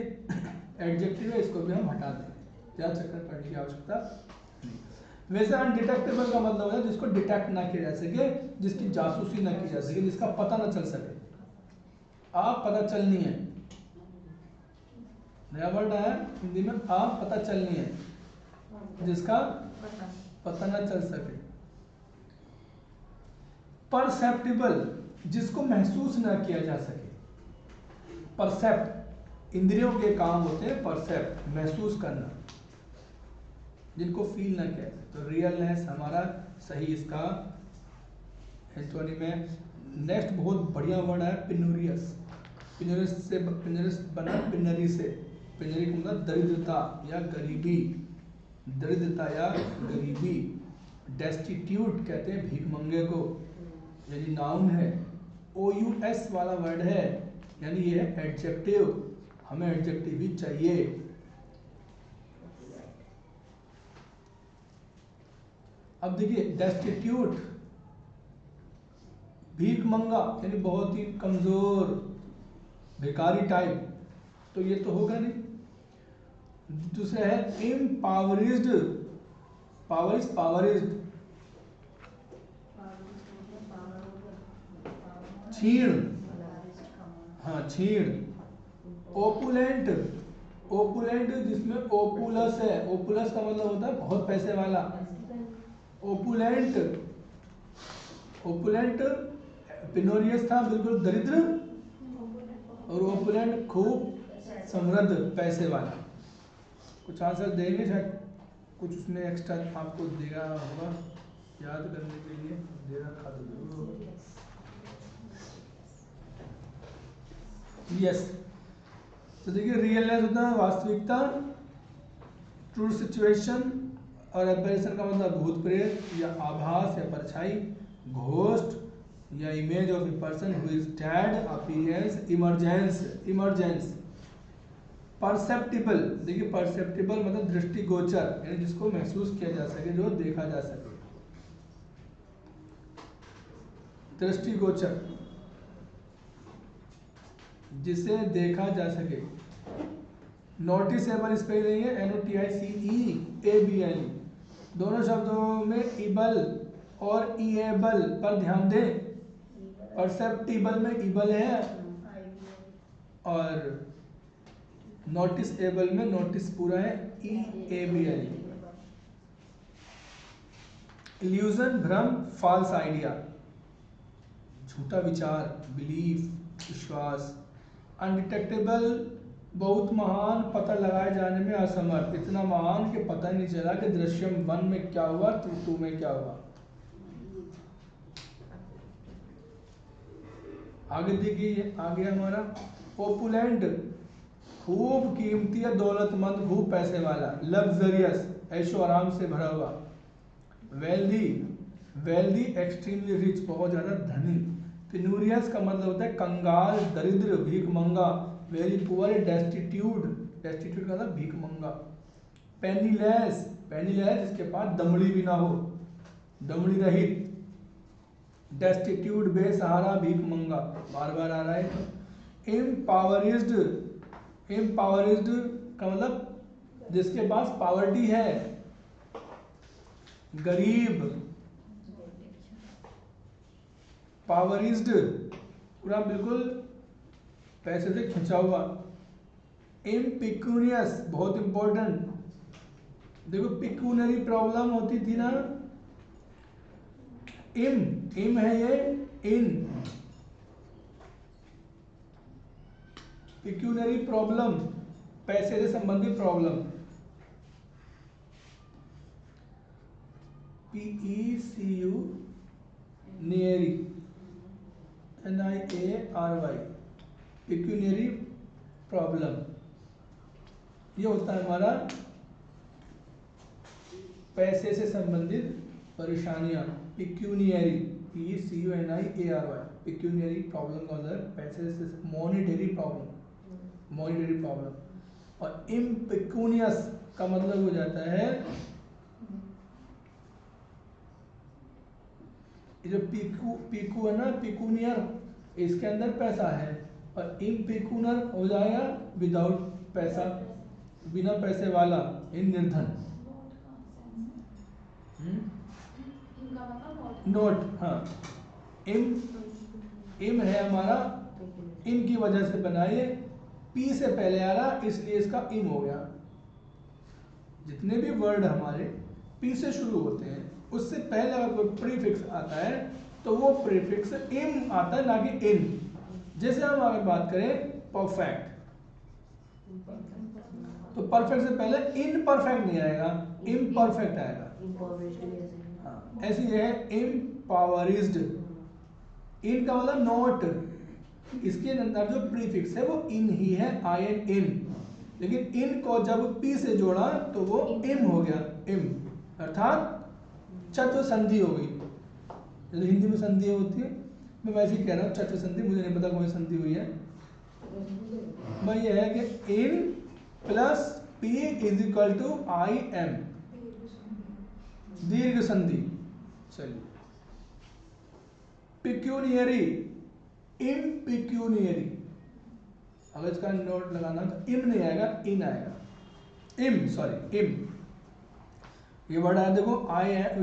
एडजेक्टिव है, इसको भी हम हटा दें, क्या चक्कर पड़ने की आवश्यकता नहीं। वैसे अनडिटेक्टेबल का मतलब है जिसको डिटेक्ट ना किया जा सके, जिसकी जासूसी ना की जा सके, जिसका पता ना चल सके। आप पता चलनी है, नया वर्ड आया हिंदी में, आप पता चलनी है, जिसका पता ना चल सके। परसेप्टिबल, जिसको महसूस ना किया जा सके। परसेप्ट इंद्रियों के काम होते हैं, परसेप्ट महसूस करना, जिनको फील ना किया जाए। तो रियलनेस हमारा सही इसका एंटोनिम है। नेक्स्ट बहुत बढ़िया वर्ड है पिनोरियस। पिनोरियस से पिनोरियस बना पिनरी से, पिनरी का मतलब दरिद्रता या गरीबी, दरिद्रता या गरीबी। डेस्टिट्यूट कहते हैं भीखमंगे को, यानी नाउन है। OUS वाला वर्ड है, यानी ये है एडजेक्टिव, हमें एडजेक्टिव ही चाहिए। अब देखिए डेस्टिट्यूट, भीख मंगा यानी बहुत ही कमजोर, भिखारी टाइप, तो ये तो होगा नहीं। दूसरा है इम्पावरिज्ड, पावरिज्ड, छीण, हाँ छीण। ओपुलेंट, ओपुलेंट जिसमें ओपुलस है, ओपुलस का मतलब होता है बहुत पैसे वाला। ओपुलेंट, ओपुलेंट पिनोरियस था बिल्कुल दरिद्र, और ओपुलेंट खूब समृद्ध पैसे वाला। कुछ आंसर देंगे शायद, कुछ उसमें एक्स्ट्रा आपको देगा होगा याद करने के लिए, दे रखा तो जरूर होगा। यस, तो देखिए रियलनेस होता है वास्तविकता, ट्रू सिचुएशन, और एपेरिशन का मतलब भूत प्रेत या आभास या परछाई, घोस्ट या image of a person who is dead, appearance, emergence. Perceptible, देखिए परसेप्टिबल मतलब दृष्टिगोचर, यानी जिसको महसूस किया जा सके, जो देखा जा सके, दृष्टिगोचर, जिसे देखा जा सके। नोटिसेबल स्पेलिंग है NOTICEABL, दोनों शब्दों में इबल और ईएबल पर ध्यान दें। परसेप्टिबल में इबल है और नोटिसेबल में नोटिस पूरा है, EABL। इल्यूजन, भ्रम, फॉल्स आइडिया, झूठा विचार, बिलीफ, विश्वास। अनडिटेक्टेबल बहुत महान, पता लगाए जाने में असमर्थ, इतना महान कि पता नहीं चला कि दृश्यम 1 में क्या हुआ, 2 में क्या हुआ। आगे देखिए, आगे हमारा ओपुलेंट, खूब कीमती या दौलतमंद, खूब पैसे वाला। लग्जरियस, ऐशो आराम से भरा हुआ। वेल्दी, वेल्दी एक्सट्रीमली रिच, बहुत ज्यादा धनी। पेनूरियस का मतलब होता है कंगाल, दरिद्र, भीखमंगा। वेरी पुअर, डेस्टिट्यूट, डेस्टिट्यूट का मतलब भीखमंगा। पेनीलेस, पेनीलेस जिसके पास दमड़ी भी ना हो, दमड़ी रहित। डेस्टिट्यूट, बेसहारा, भीखमंगा, बार बार आ रहा है। इम्पावरिज्ड, इम्पावरिज्ड का मतलब जिसके पास पावर्टी है। गरीब, पावरिज्ड पूरा बिल्कुल पैसे से खिंचा हुआ। इम्पिक्यूनियस, बहुत इंपॉर्टेंट। देखो पिक्यूनरी प्रॉब्लम होती थी ना, इम है ये, इन। पिक्यूनरी प्रॉब्लम, पैसे से संबंधित problem. PECU नियरी, NIARY, pecuniary problem. ये होता है हमारा पैसे से संबंधित परेशानियां। पिक्यूनियरी, PECUNIARY, पिक्यूनियरी प्रॉब्लम का मतलब पैसे से, मॉनिटरी प्रॉब्लम, मॉनिटरी प्रॉब्लम। और इम्पिक्यूनियस का मतलब हो जाता है जो पीकू है ना, पिकूनियर, इसके अंदर पैसा है। और इम्पिकूनर हो जाएगा विदाउट पैसा, बिना पैसे वाला, इन निर्धन। नोट, हाँ। इम है हमारा, इम की वजह से बनाइए, पी से पहले आ रहा इसलिए इसका इम हो गया। जितने भी वर्ड हमारे पी से शुरू होते हैं उससे पहले अगर कोई प्रीफिक्स आता है तो वो प्रीफिक्स इम आता है, ना कि इन। जैसे हम अगर बात करें परफेक्ट, तो परफेक्ट से पहले इन परफेक्ट नहीं आएगा, इम्परफेक्ट आएगा। हाँ, ऐसे ये है इम्पावरिज्ड। इन का मतलब नॉट, इसके अंदर जो प्रीफिक्स है वो इन ही है, IN, इन। लेकिन इन को जब पी से जोड़ा तो वो इम हो गया, इम, अर्थात चतुर संधि हो गई। जैसे हिंदी में संधि होती है, मैं वैसे ही कह रहा हूँ चतुर संधि, मुझे नहीं पता कौन सी संधि हुई है। भाई ये है कि इन plus P is equal to IM, दीर्घ संधि। चलिए, पिक्यूनियरी, इम्पिक्यूनियरी, अगर इसका नोट लगाना तो इम नहीं आएगा, इन आएगा, इम, सॉरी इम। ये वर्ड आया देखो,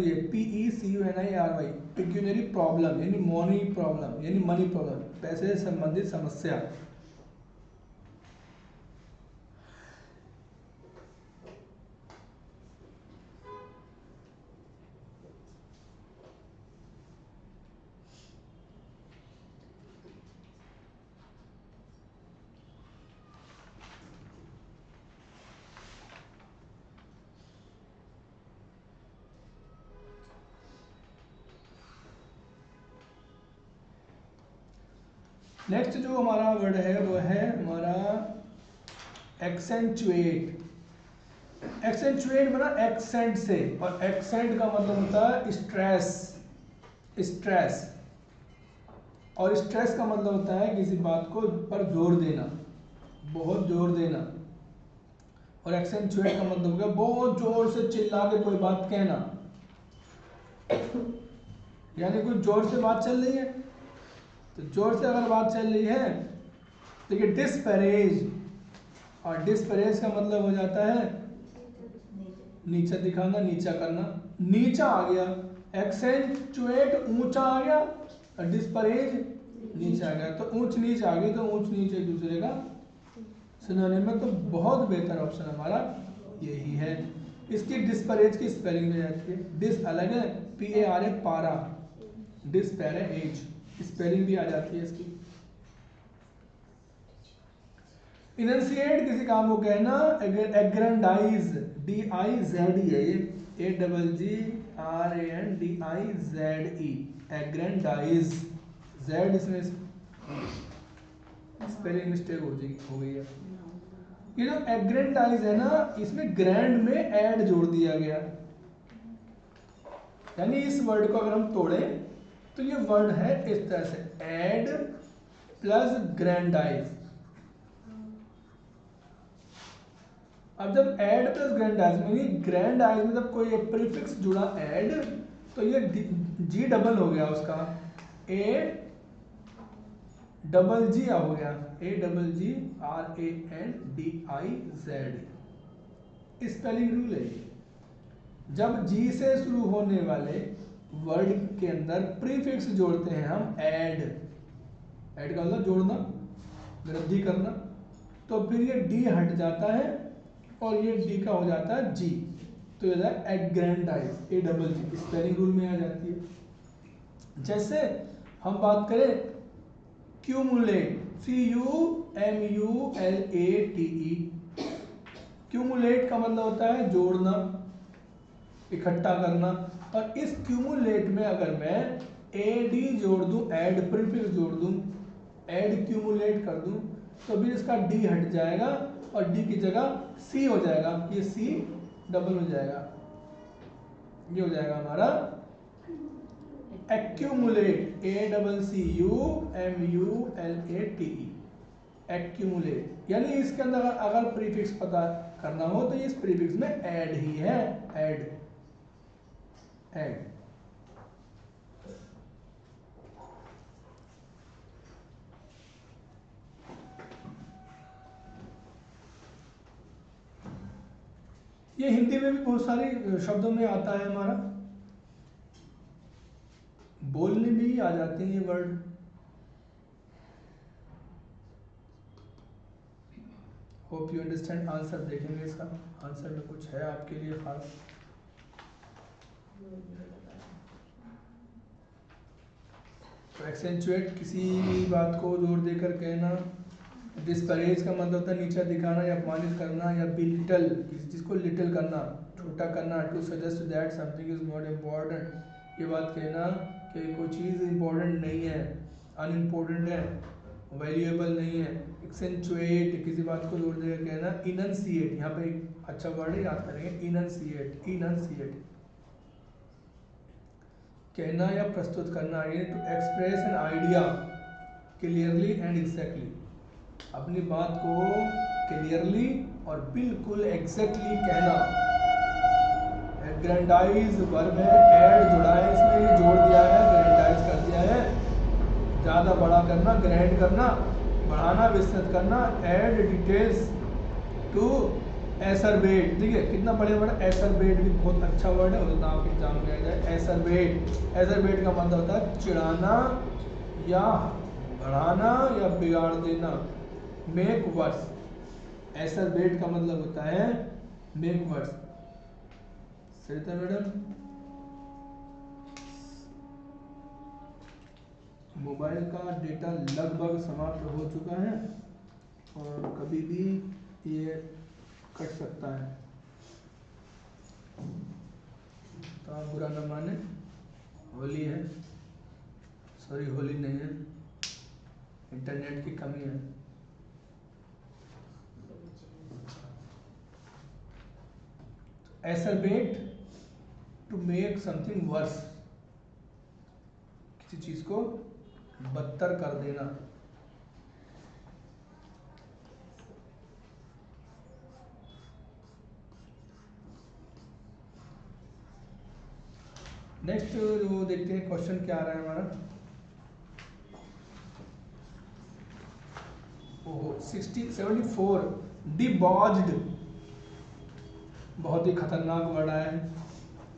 ये PECUNIRY, पिक्यूनरी प्रॉब्लम यानी मनी प्रॉब्लम, यानी मनी प्रॉब्लम, पैसे से संबंधित समस्या। नेक्स्ट जो हमारा वर्ड है वो है हमारा एक्सेंचुएट। एक्सेंचुएट बना एक्सेंट से, और एक्सेंट का मतलब होता है स्ट्रेस, स्ट्रेस। और स्ट्रेस का मतलब होता है किसी बात को पर जोर देना, बहुत जोर देना। और एक्सेंचुएट का मतलब होगा बहुत जोर से चिल्ला के कोई बात कहना, यानी कुछ जोर से बात चल रही है, तो जोर से अगर बात चल रही है, देखिए डिस्पैरेज, और डिस्पैरेज का मतलब हो जाता है नीचा दिखाना, नीचा करना। नीचा आ गया, एक्सेंचुएट ऊंचा आ गया, और डिस्पैरेज नीचा आ गया, तो ऊंच नीच आ गई, तो ऊंच नीच एक दूसरे का सिनोनिम में। तो बहुत बेहतर ऑप्शन हमारा यही है। इसकी डिस्पैरेज की स्पेलिंग में जाती है, डिस अलग है, PARA पारा, डिस्पैरेज स्पेलिंग भी आ जाती है इसकी। इनंसिएट किसी काम को कहना, एग्रेंडाइज, DIZE है ये, AGGRANDIZE, एग्रेंडाइज, जेड इसमें स्पेलिंग मिस्टेक हो गई है। ये जो एग्रेंडाइज है ना, इसमें ग्रैंड में ऐड जोड़ दिया गया, यानी इस वर्ड को अगर हम तोड़ें तो ये वर्ड है इस तरह से, ऐड प्लस ग्रैंडाइज। अब जब ऐड प्लस ग्रैंडाइज में, ग्रैंडाइज में जब कोई प्रीफिक्स जुड़ा ऐड, तो ये जी डबल हो गया उसका, ए डबल जी हो गया, AGGRANDIZ। स्पेलिंग रूल है। जब जी से शुरू होने वाले वर्ड के अंदर प्रीफिक्स जोड़ते हैं हम, ऐड का मतलब जोड़ना, वृद्धि करना, तो फिर ये डी हट जाता है और ये डी का हो जाता है जी, तो ये एग्रेंडाइज, AGG स्पेलिंग रूल में आ जाती है। जैसे हम बात करें क्यूमुलेट, CUMULATE, क्यूमुलेट का मतलब होता है जोड़ना, इकट्ठा करना। और इस क्यूमुलेट में अगर मैं AD जोड़ दूं, ऐड प्रीफिक्स जोड़ दूं, ऐड क्यूमुलेट कर दूं, तो भी इसका D हट जाएगा और D की जगह C हो जाएगा, ये C डबल हो जाएगा, ये हो जाएगा हमारा एक्यूमुलेट, ACCUMULATE, एक्यूमुलेट। यानी इसके अंदर अगर प्रीफिक्स पता करना हो तो इस प्रीफिक्स में ऐड ही है, ऐड। ये हिंदी में भी बहुत सारे शब्दों में आता है हमारा, बोलने में ही आ जाते हैं ये word. Hope you understand. Answer देखेंगे, इसका आंसर में कुछ है आपके लिए खास। तो एक्सेंचुएट किसी बात को जोर देकर कहना। डिस्परेज का मतलब होता है नीचा दिखाना या अपमानित करना, या बिलिटल किसी चीज को लिटिल करना, छोटा करना। To suggest that something is not important, ये बात कहना कि कोई चीज़ इम्पोर्टेंट नहीं है, अनइम्पोर्टेंट है, वैल्यूएबल नहीं है। एक्सेंचुएट किसी बात को जोर देकर कहना। इनंसिएट, यहाँ पे एक अच्छा वर्ड है, याद करेंगे, इनंसिएट, इनंसिएट कहना या प्रस्तुत करना। ये to express an idea clearly and exactly, अपनी बात को क्लियरली और बिल्कुल एग्जैक्टली कहना। ग्रैंडाइज वर्ब है, ऐड जुड़ा है इसमें, ये जोड़ दिया है, ग्रैंडाइज कर दिया है, ज़्यादा बड़ा करना, ग्रैंड करना, बढ़ाना, विस्तृत करना। ऐड डिटेल्स टू एसरबेट, ठीक है, कितना बढ़िया वर्ड, एसरबेट भी बहुत अच्छा वर्ड है, तो आप एग्जाम में आ जाए। एसरबेट, एसरबेट का मतलब होता है चिढ़ाना या बढ़ाना या बिगाड़ देना। मेक वर्स, एसरबेट का मतलब होता है मेक वर्स। सरिता मैडम, मोबाइल का डेटा लगभग समाप्त हो चुका है और कभी भी ये कट सकता है, तो आप बुरा न माने। होली है, सॉरी होली नहीं है, इंटरनेट की कमी है। एसरबेट, टू मेक समथिंग वर्स, किसी चीज को बदतर कर देना। नेक्स्ट जो देखते हैं क्वेश्चन क्या आ रहा है हमारा। ओहो 74, डिबॉज्ड, बहुत ही खतरनाक वर्ड आया है।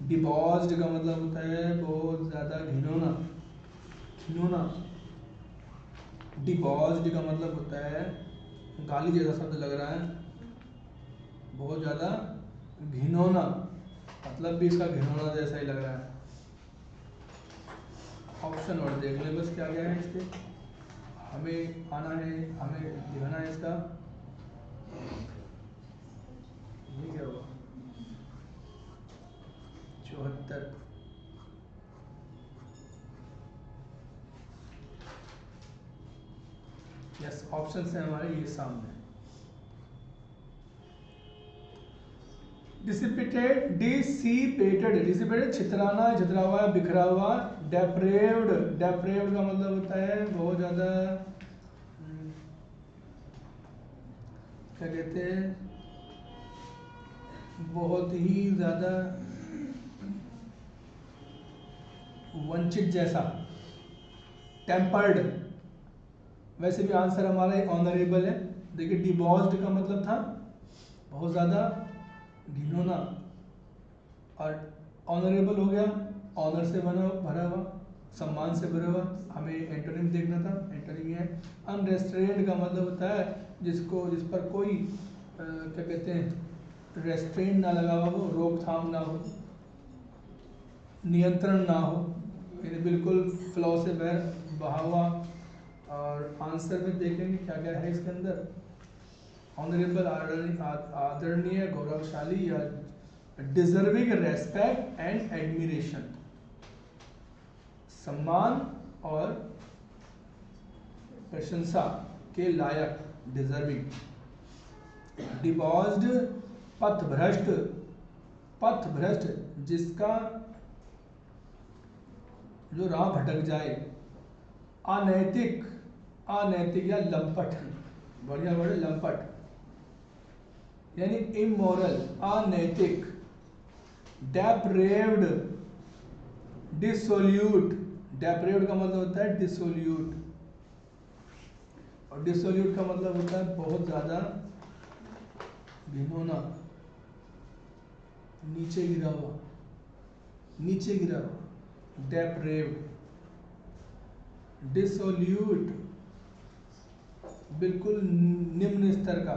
डिबॉज्ड का मतलब होता है बहुत ज्यादा घिनौना, घिनौना। डिबॉज्ड का मतलब होता है गाली जैसा शब्द लग रहा है, बहुत ज्यादा घिनौना, मतलब भी इसका घिनौना जैसा ही लग रहा है। ऑप्शन और देख ले बस क्या क्या है इसके, हमें आना है, हमें दिखाना है इसका। ये क्या हुआ 74। यस, ऑप्शन है हमारे ये सामने। डिसिपेटेड, डिसिपेटेड छितराना, छितरा हुआ, बिखरा हुआ। डेप्रेव्ड, डेप्रेव्ड का मतलब होता है बहुत ज्यादा क्या कहते हैं, बहुत ही ज्यादा वंचित जैसा, टेम्पर्ड। वैसे भी आंसर हमारा ऑनरेबल है। देखिए डिबॉस्ड का मतलब था बहुत ज्यादा घिनौना, और ऑनरेबल हो गया ऑनर से भरा हुआ, सम्मान से भरा हुआ। हमें एंटोनिम देखना था, एंटोनिम है अनरेस्ट्रेन्ड का मतलब होता है जिस पर कोई क्या कहते हैं रेस्ट्रेन ना लगा हुआ हो, रोकथाम ना हो, नियंत्रण ना हो, यानी बिल्कुल फ्लो से बहा हुआ। और आंसर में देखेंगे क्या क्या है इसके अंदर। ऑनरेबल, आदरणीय, गौरवशाली, या डिजर्विंग रेस्पेक्ट एंड एडमिरेशन, सम्मान और प्रशंसा के लायक, डिजर्विंग। डिबॉस्ड, पथभ्रष्ट, पथभ्रष्ट जिसका जो राह भटक जाए। अनैतिक, अनैतिक या लंपट, बढ़िया वर्ड है लंपट, यानी इमोरल, अनैतिक। डेप्रेव्ड, डिसोल्यूट, डेप्रेव्ड का मतलब होता है डिसोल्यूट, और डिसोल्यूट का मतलब होता है बहुत ज्यादा घिनौना, नीचे गिरा हुआ, नीचे गिरा हुआ। डेप्रेव्ड, डिसोल्यूट बिल्कुल निम्न स्तर का,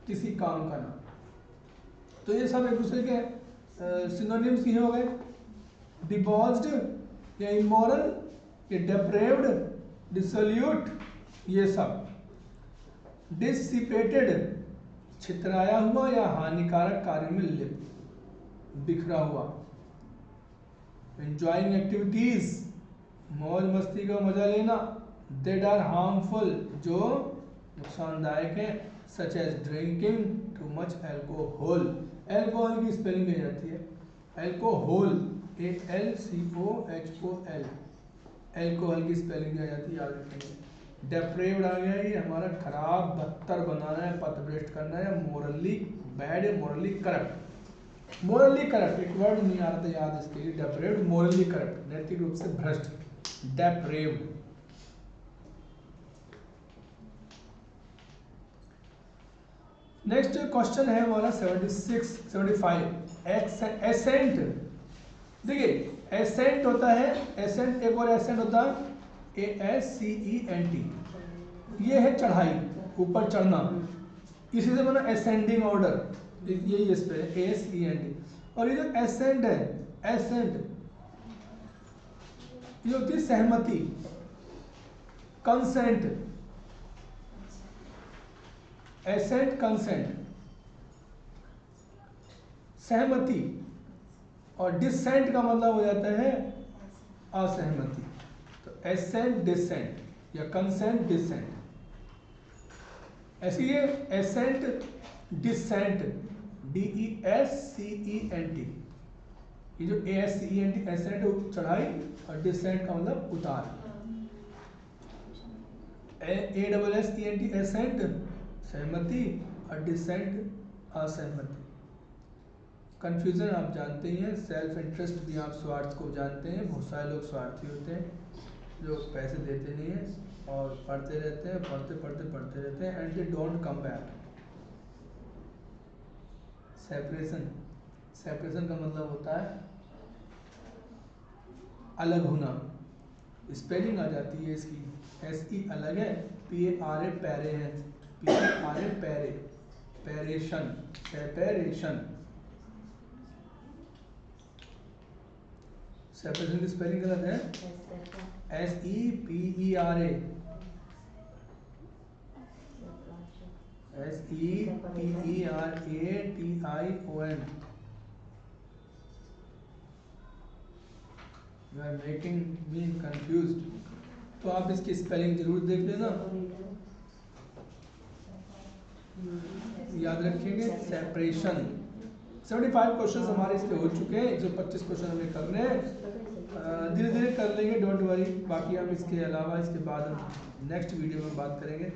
किसी काम का ना। तो ये सब एक दूसरे के सिनोनिम्स ही हो गए। डिबॉस्ड या इमोरल, या डेप्रेव्ड, डिसोल्यूट, ये सब। डिसिपेटेड, छितराया हुआ या हानिकारक कार्य में लिप्त, बिखरा हुआ। एंजॉइंग एक्टिविटीज, मौज मस्ती का मजा लेना। दैट आर हार्मफुल, जो नुकसानदायक है। Such as drinking too much alcohol, alcohol की स्पेलिंग की जाती है एल्कोहल, ALCOHOL, एल्कोहल की स्पेलिंग की जाती है, याद रखेंगे। डेप्रेव्ड आ गया, ये हमारा खराब, बदतर बनाना है, पथभ्रष्ट करना है, मोरली बैड है, मोरली करप्ट। मोरली करप्ट एक वर्ड नहीं आ रहा था याद इसके लिए, डेप्रेव्ड, मोरली करप्ट, नैतिक रूप से भ्रष्ट, डेप्रेव्ड। नेक्स्ट क्वेश्चन है हमारा 76 75। एसेंट, देखिए एसेंट होता है, एसेंट एक और एसेंट होता है ASCENT, ये है चढ़ाई, ऊपर चढ़ना, इसी से बना असेंडिंग ऑर्डर, यही इस पे ASENT। और ये जो एसेंट है, एसेंट ये होती है सहमति, कंसेंट, एसेंट कंसेंट, सहमति। और डिसेंट का मतलब हो जाता है असहमति। तो एसेंट डिसेंट या कंसेंट डिसेंट, ऐसे ये एसेंट डिसेंट, DESCENT, ये जो ASCENT एसेंट चढ़ाई, और डिसेंट का मतलब उतार। ASSENT एसेंट सहमति, और डिसेंट असहमति। कंफ्यूजन आप जानते ही हैं, सेल्फ इंटरेस्ट भी आप स्वार्थ को जानते हैं। बहुत सारे लोग स्वार्थी होते हैं जो पैसे देते नहीं हैं और पढ़ते रहते हैं, पढ़ते रहते हैं, and they don't come back. Separation, separation का मतलब होता है अलग होना। स्पेलिंग आ जाती है इसकी, SE अलग है, PARA पैरे है, PARA पैरे, पैरेशन, सेपरेशन। सेपरेशन की स्पेलिंग गलत है, SEPERA, SEPERATION। You are making me confused. तो आप इसकी स्पेलिंग जरूर देख लेना, याद रखेंगे सेपरेशन। 75 क्वेश्चंस हमारे इसके हो चुके हैं, 125 क्वेश्चन हमें करने हैं, धीरे धीरे कर लेंगे, डोंट वरी। बाकी हम इसके अलावा इसके बाद हम नेक्स्ट वीडियो में बात करेंगे।